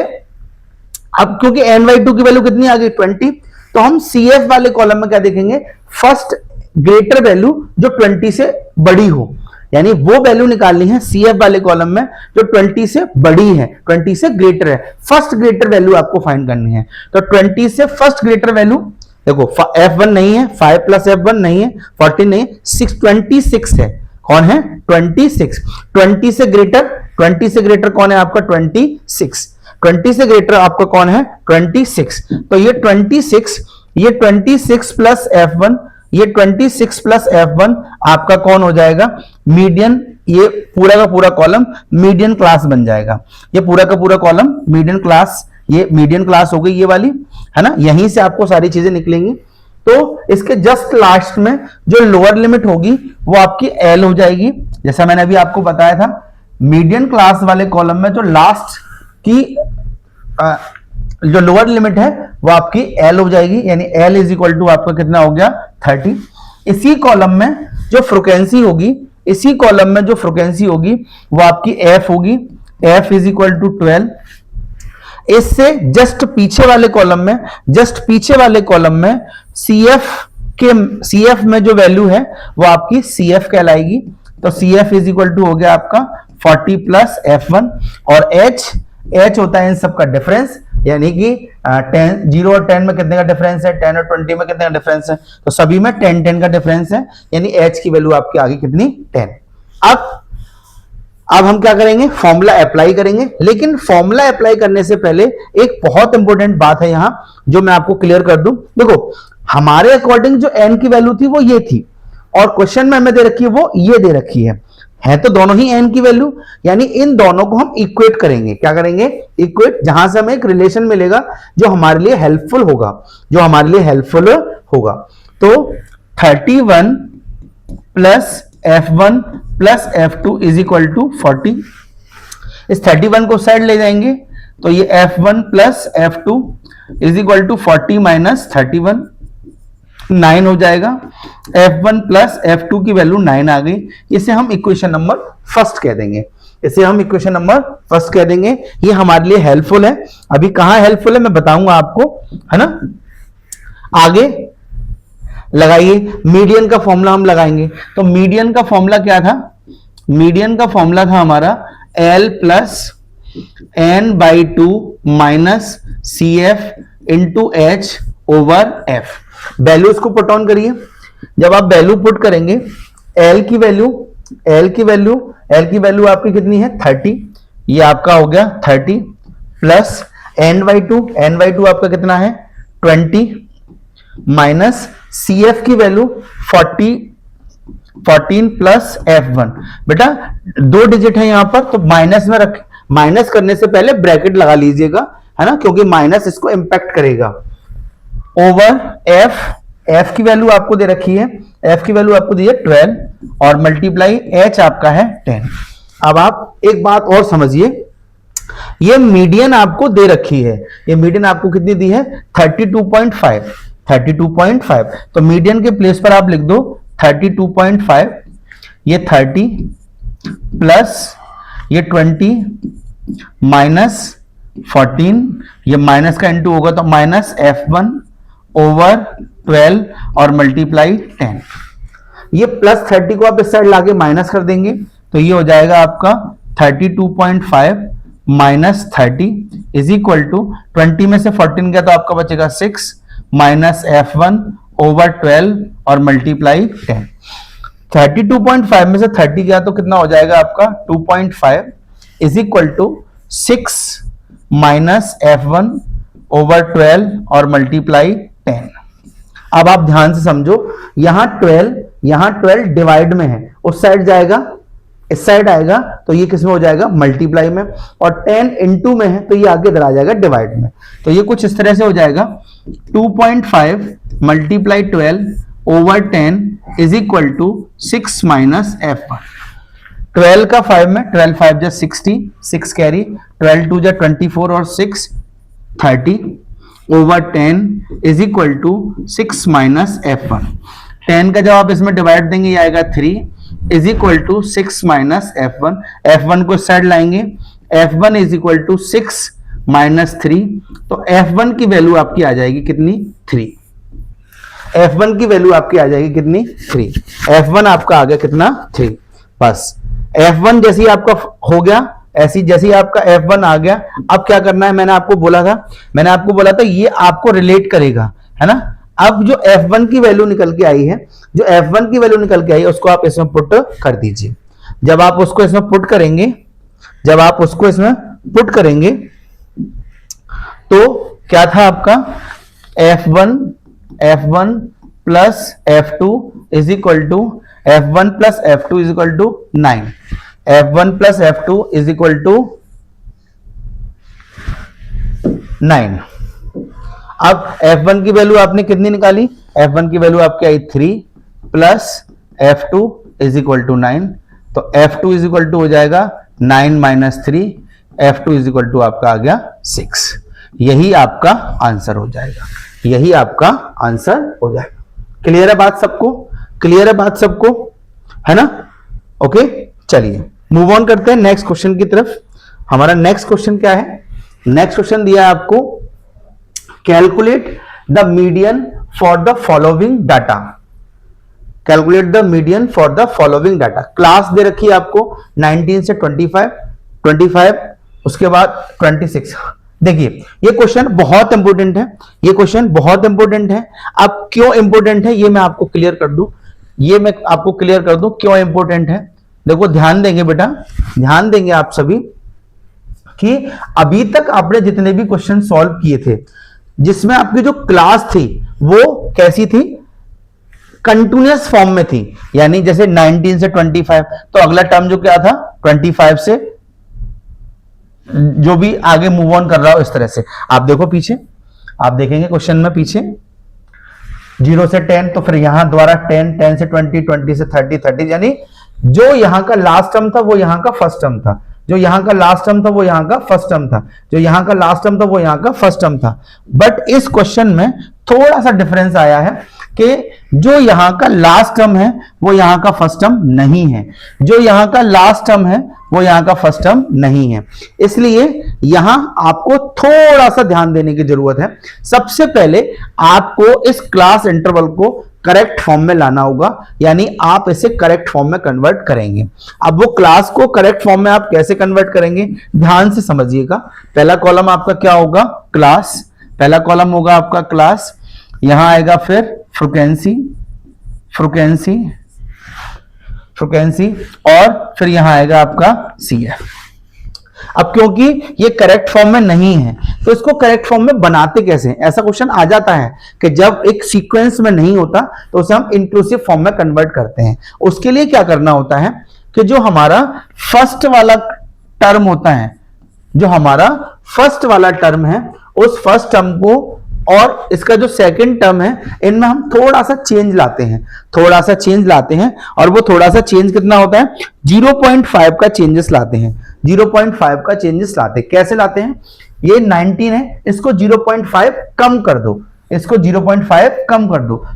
A: अब क्योंकि n बाई टू की वैल्यू कितनी आ गई 20, तो हम CF वाले कॉलम में क्या देखेंगे, फर्स्ट ग्रेटर वैल्यू जो 20 से बड़ी हो, यानी वो वैल्यू निकालनी है CF वाले कॉलम में जो 20 से बड़ी है, 20 से ग्रेटर है, फर्स्ट ग्रेटर वैल्यू आपको फाइंड करनी है। तो 20 से फर्स्ट ग्रेटर वैल्यू देखो, F1 नहीं है, 5 प्लस F1 नहीं है, 14 नहीं है, 26 है, कौन है 26, 20 से ग्रेटर कौन है आपका 26, 20 से ग्रेटर आपका कौन है 26, तो ये 26 प्लस F1, ये 26 प्लस F1 आपका कौन हो जाएगा मीडियन, ये पूरा का पूरा कॉलम मीडियन क्लास बन जाएगा, ये पूरा का पूरा कॉलम मीडियन क्लास, ये मीडियन क्लास हो गई ये वाली, है ना। यहीं से आपको सारी चीजें निकलेंगी। तो इसके जस्ट लास्ट में जो लोअर लिमिट होगी वो आपकी L हो जाएगी, जैसा मैंने अभी आपको बताया था। मीडियन क्लास वाले कॉलम में जो लास्ट की जो लोअर लिमिट है वो आपकी L हो जाएगी, यानी L इज इक्वल टू आपका कितना हो गया 30। इसी कॉलम में जो फ्रीक्वेंसी होगी, इसी कॉलम में जो फ्रीक्वेंसी होगी वो आपकी F होगी, F इज इक्वल टू 12। इससे जस्ट पीछे वाले कॉलम में CF में जो वैल्यू है वो आपकी CF कहलाएगी। तो CF इज इक्वल टू हो गया आपका 40 प्लस F1, और H होता है इन सब का डिफरेंस, यानी कि 0 और 10 में कितने का डिफरेंस है, 10 और 20 में कितने का डिफरेंस है, तो सभी में 10 का डिफरेंस है, यानी H की वैल्यू आपकी आ गई कितनी 10। अब हम क्या करेंगे, फॉर्मूला अप्लाई करेंगे। लेकिन फॉर्मूला अप्लाई करने से पहले एक बहुत इंपॉर्टेंट बात है यहां जो मैं आपको क्लियर कर दूं। देखो, हमारे अकॉर्डिंग जो n की वैल्यू थी वो ये थी, और क्वेश्चन में हमें दे रखी है वो ये दे रखी है तो दोनों ही n की वैल्यू, यानी इन दोनों को हम इक्वेट करेंगे। क्या करेंगे, इक्वेट, जहां से हमें एक रिलेशन मिलेगा जो हमारे लिए हेल्पफुल होगा। तो 31 plus F1 plus F2 is equal to 40। इस 31 को साइड ले जाएंगे तो ये F1 plus F2 is equal to 40 minus 31, 9 हो जाएगा। F1 प्लस F2 की वैल्यू 9 आ गई। इसे हम इक्वेशन नंबर फर्स्ट कह देंगे, ये हमारे लिए हेल्पफुल है। अभी कहां हेल्पफुल है मैं बताऊंगा आपको, है ना। आगे लगाइए, मीडियन का फॉर्मूला हम लगाएंगे। तो मीडियन का फॉर्मूला क्या था, मीडियन का फॉर्मूला था हमारा L plus n by two minus CF into H over F। Values को पुट ऑन करिए। जब आप वैल्यू पुट करेंगे, L की वैल्यू आपकी कितनी है 30, ये आपका हो गया 30 प्लस n बाई टू आपका कितना है 20 माइनस CF की वैल्यू 14 प्लस F1। बेटा 2 डिजिट है यहां पर, तो माइनस में माइनस करने से पहले ब्रैकेट लगा लीजिएगा, है ना, क्योंकि माइनस इसको इंपैक्ट करेगा। ओवर F की वैल्यू आपको दे रखी है, F की वैल्यू आपको दी है 12, और मल्टीप्लाई H आपका है 10। अब आप एक बात और समझिए, ये मीडियन आपको दे रखी है, ये मीडियन आपको कितनी दी है 32.5। तो मीडियन के प्लेस पर आप लिख दो 32.5, ये 30 प्लस ये 20 माइनस 14, ये माइनस का इनटू होगा तो माइनस F1 ओवर 12 और मल्टीप्लाई 10। ये प्लस 30 को आप इस साइड लाके माइनस कर देंगे तो ये हो जाएगा आपका 32.5 माइनस 30 इज इक्वल टू 20 में से 14 गया तो आपका बचेगा 6 माइनस F1 ओवर 12 और मल्टीप्लाई 10। 32.5 में से 30 गया तो कितना हो जाएगा आपका 2.5 is equal to 6 minus F1 over 12 और मल्टीप्लाई 10। अब आप ध्यान से समझो, यहां 12 डिवाइड में है, उस साइड जाएगा, इस साइड आएगा, तो ये किस में हो जाएगा, मल्टीप्लाई में, और 10 इनटू में है तो ये आगे इधर आ जाएगा डिवाइड में। तो ये कुछ इस तरह से हो जाएगा 2.5 multiply 12 over 10 is equal to 6 minus F1। 12 का 5 में, 12 5 जा 60, 6 कैरी, 12 2 जा 24 और 6 30 over 10 is equal to 6 minus F1। 10 का जब आप इसमें डिवाइड देंगे ये आएगा 3 is equal to 6 minus F1। F1 को साइड लाएंगे, F1 is equal to 6 minus 3, तो F1 की वैल्यू आपकी आ जाएगी कितनी, 3। F1 की वैल्यू आपकी आ जाएगी कितनी, 3। F1 आपका आ गया कितना, 3। बस F1 जैसे ही आपका हो गया, ऐसी जैसे ही आपका F1 आ गया, अब क्या करना है, मैंने आपको बोला था ये आपको रिलेट करेगा, है ना। अब जो F1 की वैल्यू निकल के आई है, उसको आप इसमें पुट कर दीजिए। जब आप उसको इसमें पुट करेंगे, तो क्या था आपका, F1 plus F2 is equal to 9। F1 plus F2 is equal to 9। अब F1 की वैल्यू आपने कितनी निकाली, F1 की वैल्यू आपकी आई 3 plus F2 is equal to 9, तो F2 इज इक्वल टू हो जाएगा 9 minus 3, F2 is equal to आपका आ गया 6। यही आपका आंसर हो जाएगा, क्लियर है बात सबको, है ना। ओके, चलिए मूव ऑन करते हैं नेक्स्ट क्वेश्चन की तरफ। हमारा नेक्स्ट क्वेश्चन क्या है, नेक्स्ट क्वेश्चन दिया है आपको, calculate the median for the following data. Class दे रखी है आपको 19 से 25, उसके बाद 26। देखिए ये क्वेश्चन बहुत इंपॉर्टेंट है, अब क्यों इंपॉर्टेंट है ये मैं आपको क्लियर कर दूं, क्यों इंपॉर्टेंट है। देखो ध्यान देंगे आप सभी कि अभी तक आपने जितने भी क्वेश्चन सॉल्व किए थे, जिसमें आपकी जो क्लास थी वो कैसी थी, कंटिन्यूअस फॉर्म में थी। यानी जैसे 19 से 25, तो अगला टर्म जो क्या था 25 से जो भी आगे मूव ऑन कर रहा हो, इस तरह से आप देखो पीछे, आप देखेंगे क्वेश्चन में पीछे 0 से 10, तो फिर यहां द्वारा 10 से 20 से 30, यानी जो यहां का लास्ट टर्म था वो यहां का फर्स्ट टर्म था, जो यहां का लास्ट टर्म था वो यहां का फर्स्ट टर्म था, जो यहां का लास्ट टर्म था वो यहां का फर्स्ट टर्म था। बट इस क्वेश्चन में थोड़ा सा डिफरेंस आया है कि जो यहां का लास्ट टर्म है वो यहां का फर्स्ट टर्म नहीं है, जो यहां का लास्ट टर्म है वो यहां का फर्स्ट टर्म नहीं है। इसलिए यहां आपको थोड़ा सा ध्यान देने की जरूरत है। सबसे पहले आपको इस क्लास इंटरवल को करेक्ट फॉर्म में लाना होगा, यानी आप इसे करेक्ट फॉर्म में कन्वर्ट करेंगे। अब वो क्लास को करेक्ट फॉर्म में आप कैसे कन्वर्ट करेंगे, ध्यान से समझिएगा। पहला कॉलम आपका क्या होगा, क्लास, पहला कॉलम होगा आपका क्लास, यहां आएगा फिर फ्रीक्वेंसी और फिर यहां आएगा आपका CF। अब क्योंकि ये करेक्ट फॉर्म में नहीं है तो इसको करेक्ट फॉर्म में बनाते कैसे, ऐसा क्वेश्चन आ जाता है कि जब एक सीक्वेंस में नहीं होता तो उसे हम इंक्लूसिव फॉर्म में कन्वर्ट करते हैं। उसके लिए क्या करना होता है कि जो हमारा फर्स्ट वाला टर्म होता है, उस फर्स्ट टर्म को और इसका जो सेकंड टर्म है, इनमें हम थोड़ा सा चेंज लाते हैं, और वो थोड़ा सा चेंज कितना होता है, 0.5 का चेंजेस लाते हैं। कैसे लाते हैं, ये 19 है, इसको 0.5 कम कर दो,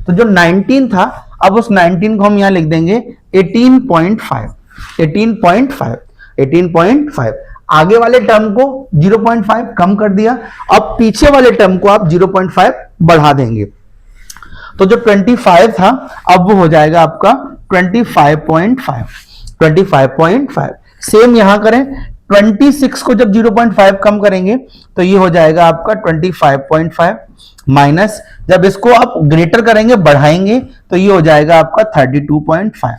A: तो जो 19 था अब उस 19 को हम यहां लिख देंगे 18.5। आगे वाले टर्म को 0.5 कम कर दिया, अब पीछे वाले टर्म को आप 0.5 बढ़ा देंगे, तो जो 25 था अब वो हो जाएगा आपका 25.5। सेम यहां करें, 26 को जब 0.5 कम करेंगे तो ये हो जाएगा आपका 25.5 माइनस, जब इसको आप ग्रेटर करेंगे बढ़ाएंगे तो ये हो जाएगा आपका 32.5।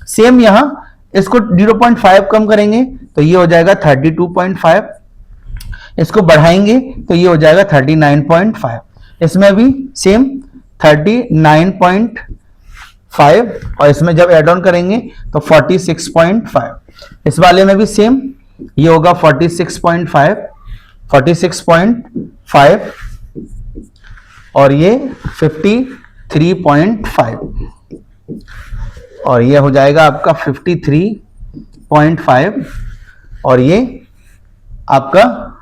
A: सेम यहां इसको 0.5 कम करेंगे तो ये हो जाएगा 32.5 इसको बढ़ाएंगे तो ये हो जाएगा 39.5, इसमें भी सेम 39.5 और इसमें जब एड ऑन करेंगे तो 46.5, इस वाले में भी सेम ये होगा 46.5 और ये 53.5 और ये हो जाएगा आपका 53.5 और ये आपका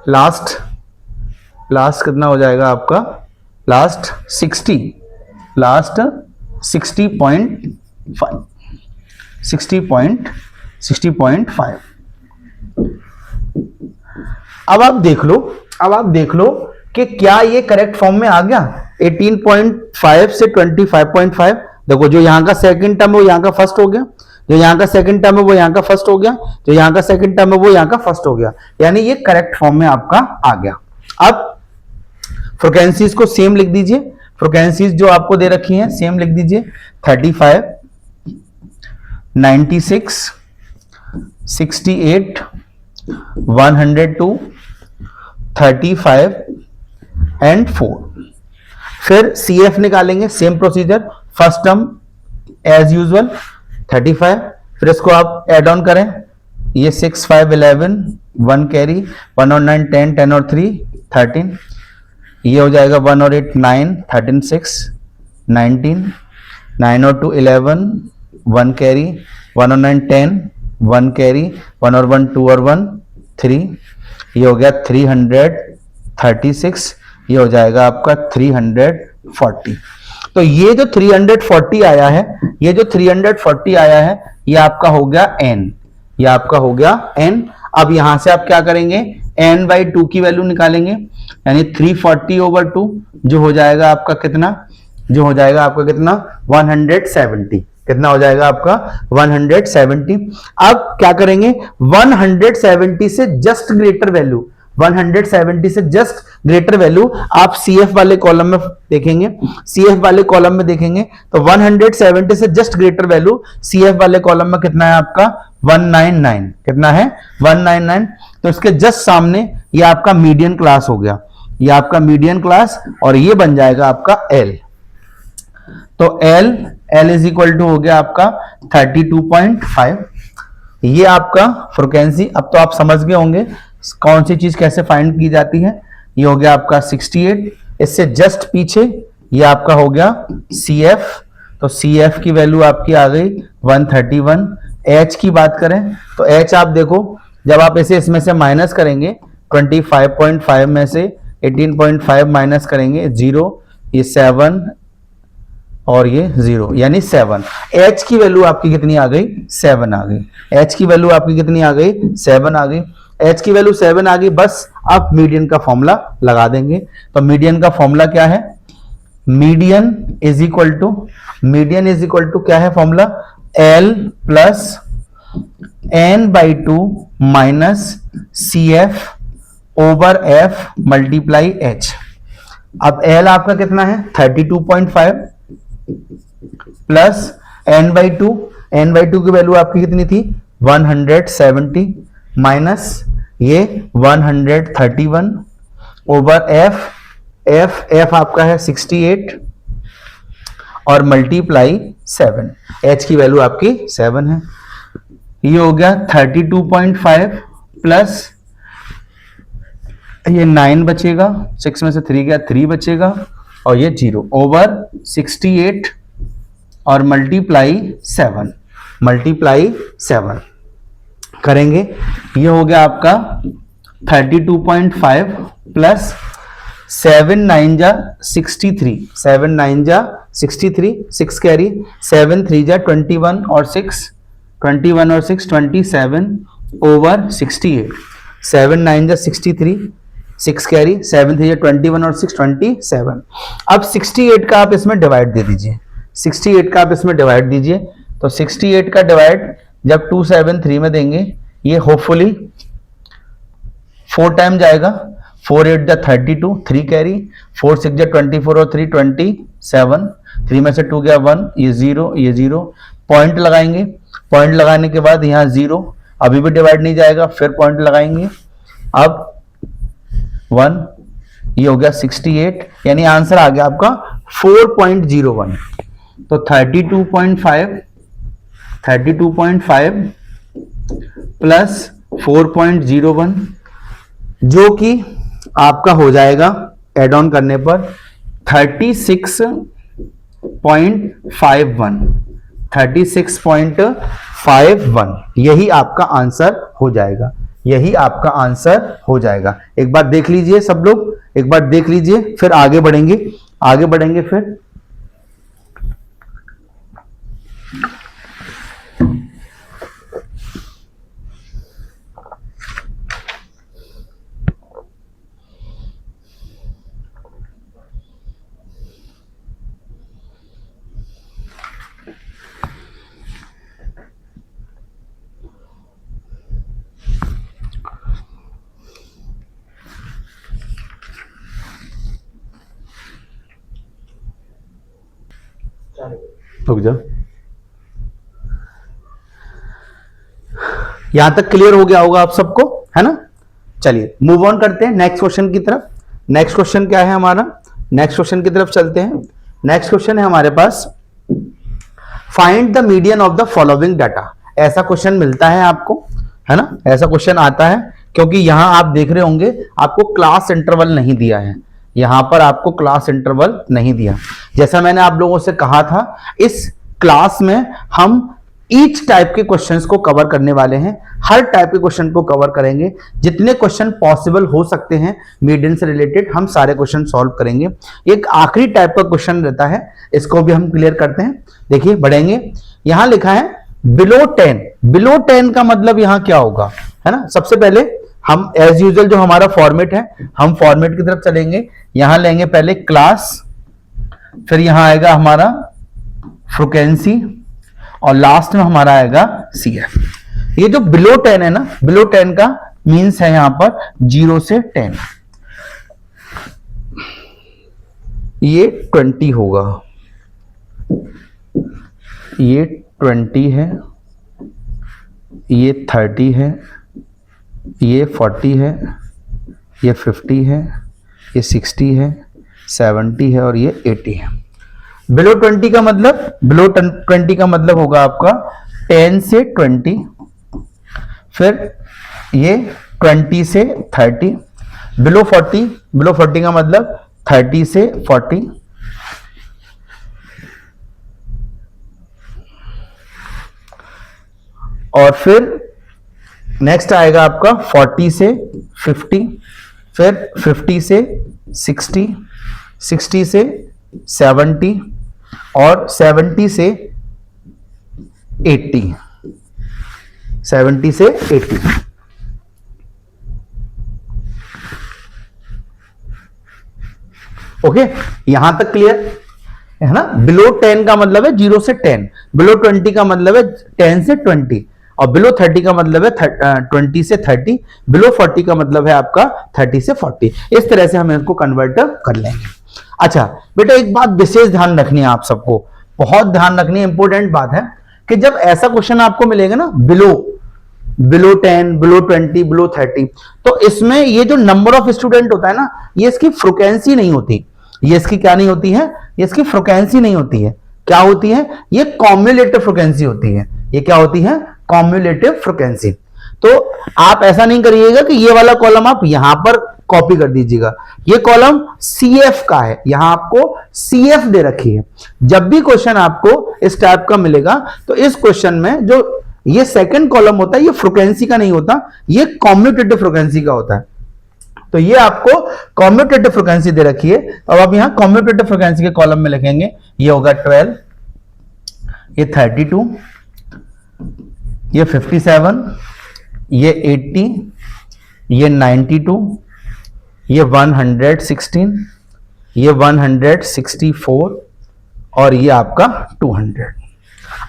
A: लास्ट कितना हो जाएगा आपका लास्ट 60.5। अब आप देख लो कि क्या ये करेक्ट फॉर्म में आ गया। 18.5 से 25.5, देखो जो यहां का सेकंड टर्म है वो यहां का फर्स्ट हो गया, जो यहां का सेकंड टर्म है वो यहां का फर्स्ट हो गया, जो यहां का सेकंड टर्म है वो यहां का फर्स्ट हो गया, यानी ये करेक्ट फॉर्म में आपका आ गया। अब फ्रीक्वेंसीज को सेम लिख दीजिए, फ्रीक्वेंसीज जो आपको दे रखी हैं सेम लिख दीजिए, 35, 96, 68, 102, 35 एंड 4। फिर CF निकालेंगे, same procedure, first term as usual 35, फिर इसको आप एड ऑन करें, ये 6, 5, 11, 1 कैरी, 1 और 9 10, 10 और 3 13, ये हो जाएगा 1 और 8 9, 13 6 19, 9 और 2 11, 1 कैरी, 1 और 9 10, 1 कैरी, 1 और 1 2 और 1 3, ये हो गया 336, ये हो जाएगा आपका 340। तो ये जो 340 आया है, ये जो 340 आया है ये आपका हो गया n, ये आपका हो गया n। अब यहां से आप क्या करेंगे, n/2 की वैल्यू निकालेंगे, यानी 340/2 जो हो जाएगा आपका कितना, जो हो जाएगा आपका कितना 170, कितना हो जाएगा आपका 170। अब क्या करेंगे, 170 से जस्ट ग्रेटर वैल्यू, 170 से जस्ट ग्रेटर वैल्यू आप CF वाले कॉलम में देखेंगे, CF वाले कॉलम में देखेंगे तो 170 से जस्ट ग्रेटर वैल्यू CF वाले कॉलम में कितना है आपका 199, कितना है 199। तो इसके जस्ट सामने ये आपका मीडियन क्लास हो गया, ये आपका मीडियन क्लास और ये बन जाएगा आपका L। तो L इज इक्वल टू हो गया आपका 32.5, ये आपका फ्रीक्वेंसी। अब तो आप समझ गए होंगे कौन सी चीज कैसे फाइंड की जाती है। ये हो गया आपका 68, इससे जस्ट पीछे ये आपका हो गया CF, तो CF की वैल्यू आपकी आ गई 131। H की बात करें तो H आप देखो, जब आप इसे इसमें से माइनस करेंगे 25.5 में से 18.5 माइनस करेंगे 0, ये 7 और ये 0 यानी 7। H की वैल्यू आपकी कितनी आ गई 7 आ गई, H की वैल्यू आपकी कितनी आ गई 7 आ गई, H की वैल्यू 7 आ गई। बस आप मीडियन का फॉर्मूला लगा देंगे। तो मीडियन का फॉर्मूला क्या है, मीडियन इज इक्वल टू क्या है formula, L plus n/2 minus CF over F multiply H। अब L आपका कितना है 32.5 प्लस n/2 की वैल्यू आपकी कितनी थी 170 माइनस ये 131 ओवर F आपका है 68 और मल्टीप्लाई 7, H की वैल्यू आपकी 7 है। ये हो गया 32.5 प्लस ये 9 बचेगा, 6 में से 3 गया 3 बचेगा और ये 0 ओवर 68 और मल्टीप्लाई 7 करेंगे। ये हो गया आपका 32.5 प्लस 7 9 जा 63, 7 9 जा 63, 6 कैरी, 7 3 जा 21 और 6 27 ओवर 68, 7 9 जा 63, 6 कैरी, 7 3 जा 21 और 6 27। अब 68 का आप इसमें डिवाइड दे दीजिए, 68 का आप इसमें डिवाइड दीजिए। तो 68 का डिवाइड जब 273 में देंगे ये होपफुली 4 टाइम जाएगा, 4 8 जा 32, 3 कैरी, 4 6 जा 24 और 3 27, 3 में से 2 गया 1, ये 0 पॉइंट लगाएंगे, पॉइंट लगाने के बाद यहाँ 0 अभी भी डिवाइड नहीं जाएगा, फिर पॉइंट लगाएंगे। अब 1, ये हो गया 68, यानी आंसर आ गया आपका 4.01। तो 32.5 प्लस 4.01 जो कि आपका हो जाएगा एड ऑन करने पर 36.51। यही आपका आंसर हो जाएगा, यही आपका आंसर हो जाएगा। एक बार देख लीजिए सब लोग, एक बार देख लीजिए, फिर आगे बढ़ेंगे, आगे बढ़ेंगे फिर। रुक जा, यहां तक क्लियर हो गया होगा आप सबको, है ना। चलिए मूव ऑन करते हैं नेक्स्ट क्वेश्चन की तरफ। नेक्स्ट क्वेश्चन क्या है हमारा, नेक्स्ट क्वेश्चन की तरफ चलते हैं। नेक्स्ट क्वेश्चन है हमारे पास, find the median of the following data. ऐसा क्वेश्चन मिलता है आपको, है ना, ऐसा क्वेश्चन आता है, क्योंकि यहां आप देख रहे होंगे आपको क्लास इंटरवल नहीं दिया है, यहां पर आपको क्लास इंटरवल नहीं दिया। जैसा मैंने आप लोगों से कहा था, इस क्लास में हम ईच टाइप के क्वेश्चंस को कवर करने वाले हैं, हर टाइप के क्वेश्चन को कवर करेंगे। जितने क्वेश्चन पॉसिबल हो सकते हैं मीडियन से रिलेटेड, हम सारे क्वेश्चन सॉल्व करेंगे। एक आखिरी टाइप का क्वेश्चन रहता है, इसको भी हम क्लियर करते हैं। देखिए बढ़ेंगे, यहां लिखा है बिलो 10। बिलो 10 का मतलब यहां क्या होगा, है ना। सबसे पहले हम एज यूजुअल जो हमारा फॉर्मेट है, हम फॉर्मेट की तरफ चलेंगे। यहां लेंगे पहले क्लास, फिर यहां आएगा हमारा फ्रीक्वेंसी, और लास्ट में हमारा आएगा CF। ये जो बिलो 10 है ना, बिलो 10 का मीन्स है यहां पर 0 से 10। ये 20 होगा, ये 20 है, ये 30 है, ये 40 है, ये 50 है, ये 60 है, 70 है और ये 80 है। बिलो 20 का मतलब, बिलो 20 का मतलब होगा आपका 10 से 20, फिर ये 20 से 30। बिलो 40, बिलो 40 का मतलब 30 से 40, और फिर नेक्स्ट आएगा आपका 40 से 50, फिर 50 से 60, 60 से 70 और 70 से 80, 70 से 80। ओके, यहां तक क्लियर है ना। बिलो 10 का मतलब है 0 से 10, बिलो 20 का मतलब है 10 से 20, और बिलो 30 का मतलब है 20 से 30, बिलो 40 का मतलब है आपका 30 से 40। इस तरह से हम इसको कन्वर्ट कर लेंगे। अच्छा बेटा, एक बात विशेष ध्यान रखनी है आप सबको, बहुत ध्यान रखनी है, इंपॉर्टेंट बात है कि जब ऐसा क्वेश्चन आपको मिलेगा ना, बिलो 10, बिलो 20, बिलो 30, तो इसमें ये जो नंबर ऑफ स्टूडेंट होता है ना, ये इसकी फ्रीक्वेंसी नहीं होती। ये इसकी क्या नहीं होती है, ये इसकी फ्रीक्वेंसी नहीं होती है। क्या होती है, ये कॉम्युलेटिव फ्रीक्वेंसी होती है। ये क्या होती है, कॉम्युलेटिव फ्रीक्वेंसी। तो आप ऐसा नहीं करिएगा कि ये वाला कॉलम आप यहां पर कॉपी कर दीजिएगा। ये कॉलम CF का है, यहां आपको CF दे रखी है। जब भी क्वेश्चन आपको इस टाइप का मिलेगा, तो इस क्वेश्चन में जो ये सेकंड कॉलम होता है, ये फ्रीक्वेंसी का नहीं होता, ये कॉम्युटेटिव फ्रीक्वेंसी का होता है। तो ये आपको कॉम्युटेटिव फ्रीक्वेंसी दे रखी है। अब आप यहां कॉम्युटेटिव फ्रीक्वेंसी के कॉलम में लिखेंगे, ये होगा 12, ये 32, ये 57, ये 80, ये 92, ये 116, ये 164 और ये आपका 200।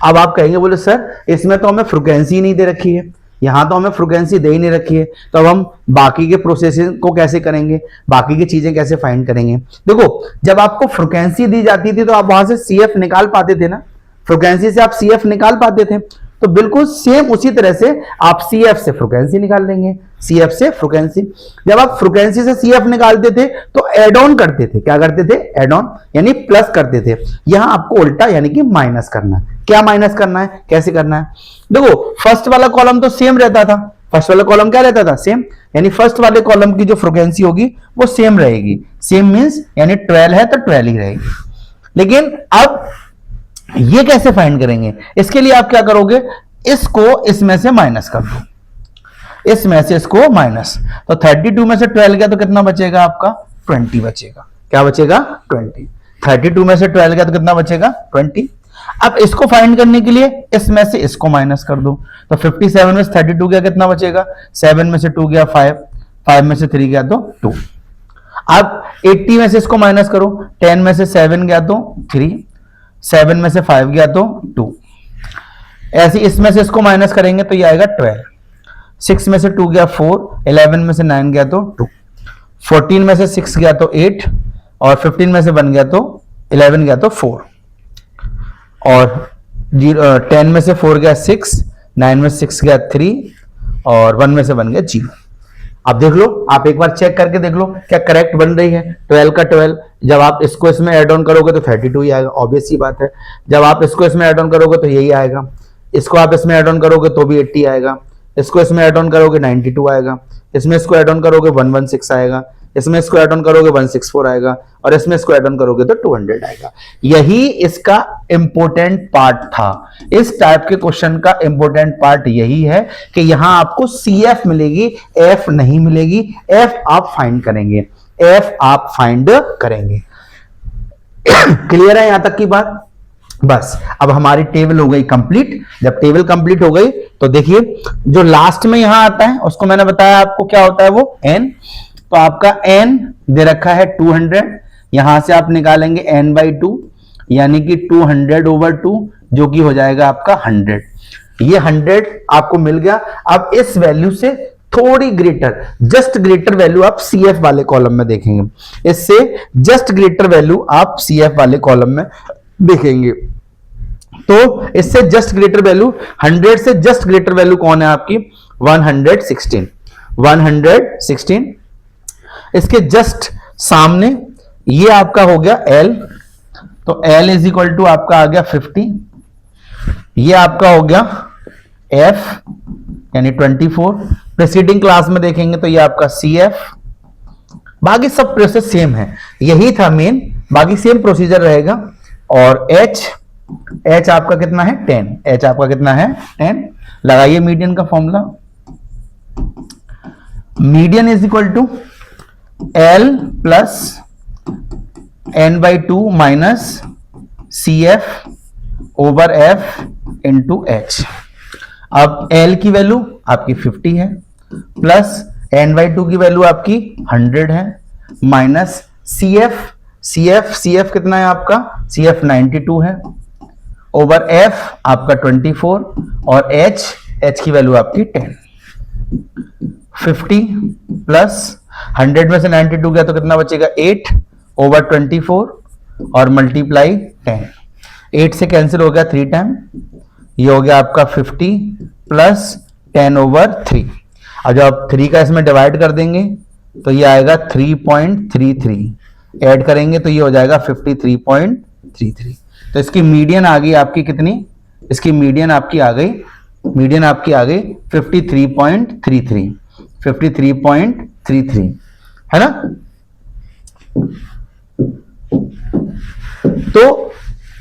A: अब आप कहेंगे, बोले सर इसमें तो हमें फ्रीक्वेंसी नहीं दे रखी है, यहां तो हमें फ्रीक्वेंसी दे ही नहीं रखी है, तो अब हम बाकी के प्रोसेसिंग को कैसे करेंगे, बाकी की चीजें कैसे फाइंड करेंगे। देखो, जब आपको फ्रीक्वेंसी दी जाती थी तो आप वहां से CF निकाल पाते थे ना, फ्रीक्वेंसी से आप CF निकाल पाते थे। तो बिल्कुल सेम उसी तरह से आप CF से फ्रीक्वेंसी निकाल लेंगे। CF से फ्रीक्वेंसी, जब आप फ्रीक्वेंसी से CF निकालते थे तो एड ऑन करते थे, क्या करते थे, एड ऑन यानी प्लस करते थे। यहां आपको उल्टा यानी कि माइनस करना है। क्या माइनस करना है, कैसे करना है, देखो फर्स्ट वाला कॉलम तो सेम रहता था, फर्स्ट वाला कॉलम क्या रहता था, सेम, यानी फर्स्ट वाले कॉलम की जो फ्रीक्वेंसी होगी वो सेम रहेगी। सेम मींस यानी 12 है तो 12 ही रहेगी। लेकिन अब ये कैसे फाइंड करेंगे, इसके लिए आप क्या करोगे, इसको इसमें से माइनस कर दो, इसमें से इसको माइनस, तो 32 में से 12 गया तो कितना बचेगा आपका, 20 बचेगा। क्या बचेगा, 20। 32 में से 12 गया तो कितना बचेगा, 20। अब इसको फाइंड करने के लिए इसमें से इसको माइनस कर दो, तो 57 में से 32 गया कितना बचेगा, 7 में से 2 गया 5, 5 में से 3 गया तो 2। अब 80 में से इसको माइनस करो, 10 में से 7 गया तो 3, 7 में से 5 गया तो 2, ऐसे इसमें से इसको माइनस करेंगे तो ये आएगा 12, 6 में से 2 गया 4, 11 में से 9 गया तो 2, 14 में से 6 गया तो 8, और 15 में से 1 गया तो 11 गया तो 4, और 10 में से 4 गया 6, 9 में से 6 गया 3, और 1 में से 1 गया 0। अब देख लो, आप एक बार चेक करके देख लो क्या करेक्ट बन रही है। 12 का 12, जब आप इसको इसमें ऐड ऑन करोगे तो 32 ही आएगा, ऑब्वियस सी बात है। जब आप इसको इसमें ऐड ऑन करोगे तो यही आएगा, इसको आप इसमें ऐड ऑन करोगे तो भी 80 आएगा, इसको इसमें ऐड ऑन करोगे 92 आएगा, इसमें इसको ऐड ऑन करोगे 116 आएगा, इसमें इसको ऐड ऑन करोगे 164 आएगा, और इसमें इसको ऐड ऑन करोगे तो 200 आएगा। यही इसका इंपॉर्टेंट पार्ट था। इस टाइप के क्वेश्चन का इंपॉर्टेंट पार्ट यही है कि यहां आपको CF मिलेगी, F नहीं मिलेगी। F आप फाइंड करेंगे, F आप फाइंड करेंगे। क्लियर है यहां तक की बात? बस अब हमारी टेबल हो गई कंप्लीट। जब टेबल कंप्लीट हो गई तो देखिए जो लास्ट में यहां आता है उसको मैंने बताया आपको क्या होता है, वो n। तो आपका n दे रखा है 200, यहां से आप निकालेंगे n/2 यानी कि 200/2 जो कि हो जाएगा आपका 100। ये 100 आपको मिल गया। अब इस वैल्यू से थोड़ी ग्रेटर, जस्ट ग्रेटर वैल्यू आप CF वाले कॉलम में देखेंगे, इससे जस्ट ग्रेटर वैल्यू आप CF वाले कॉलम में देखेंगे। तो इससे जस्ट ग्रेटर वैल्यू 100 से जस्ट ग्रेटर वैल्यू कौन है आपकी, 116। 116 इसके जस्ट सामने ये आपका हो गया L, तो L इज इक्वल टू आपका आ गया 50। ये आपका हो गया F यानी 24। प्रीसीडिंग क्लास में देखेंगे तो ये आपका CF। बाकी सब प्रोसेस सेम है, यही था मेन, बाकी सेम प्रोसीजर रहेगा। और H आपका कितना है 10, H आपका कितना है 10। लगाइए मीडियन का formula, median is equal to L plus n/2 minus CF over F into H। अब L की वैल्यू आपकी 50 है, प्लस n/2 की वैल्यू आपकी 100 है, माइनस CF कितना है आपका, CF 92 है, ओवर F आपका 24, और H की वैल्यू आपकी 10। 50 प्लस 100 में से 92 गया तो कितना बचेगा, 8 ओवर 24 और मल्टीप्लाई 10। 8 से कैंसिल हो गया 3 टाइम, ये हो गया आपका 50 प्लस 10 ओवर 3। अब जब आप 3 का इसमें डिवाइड कर देंगे तो ये आएगा 3.33, ऐड करेंगे तो ये हो जाएगा 53.33। तो इसकी मीडियन आ गई आपकी कितनी, इसकी मीडियन आपकी आ गई 53.33, 53.33 है ना। तो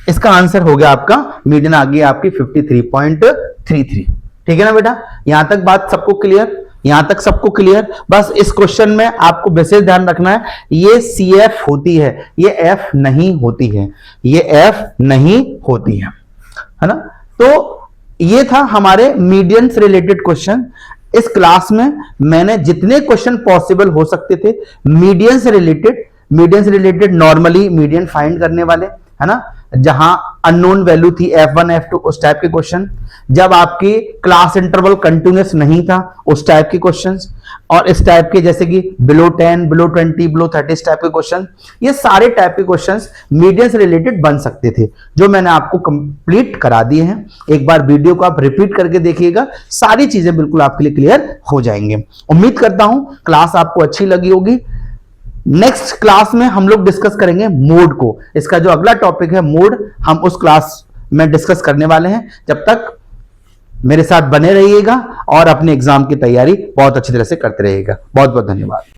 A: इसका आंसर हो गया आपका, मीडियन आ गई आपकी 53.33। ठीक है ना बेटा, यहां तक बात सबको क्लियर, यहां तक सबको क्लियर। बस इस क्वेश्चन में आपको विशेष ध्यान रखना है, ये CF होती है, ये F नहीं होती है, ये F नहीं होती है ना। तो ये था हमारे मीडियन से रिलेटेड क्वेश्चन। इस क्लास में मैंने जितने क्वेश्चन पॉसिबल हो सकते थे मीडियन से रिलेटेड नॉर्मली मीडियन फाइंड करने वाले, है ना, जहां अननोन वैल्यू थी F1 F2 उस टाइप के क्वेश्चन, जब आपकी क्लास इंटरवल कंटिन्यूस नहीं था उस टाइप के क्वेश्चंस, और इस टाइप के जैसे कि बिलो 10 बिलो 20 बिलो 30 टाइप के क्वेश्चन, ये सारे टाइप के क्वेश्चंस मीडियन से रिलेटेड बन सकते थे, जो मैंने आपको कंप्लीट करा दिए हैं। एक बार वीडियो को आप रिपीट करके देखिएगा, सारी चीजें बिल्कुल आपके लिए क्लियर हो जाएंगे। उम्मीद करता हूं क्लास आपको अच्छी लगी होगी। नेक्स्ट क्लास में हम लोग डिस्कस करेंगे मोड को। इसका जो अगला टॉपिक है मोड, हम उस क्लास में डिस्कस करने वाले हैं। जब तक मेरे साथ बने रहिएगा और अपने एग्जाम की तैयारी बहुत अच्छी तरह से करते रहिएगा। बहुत बहुत धन्यवाद।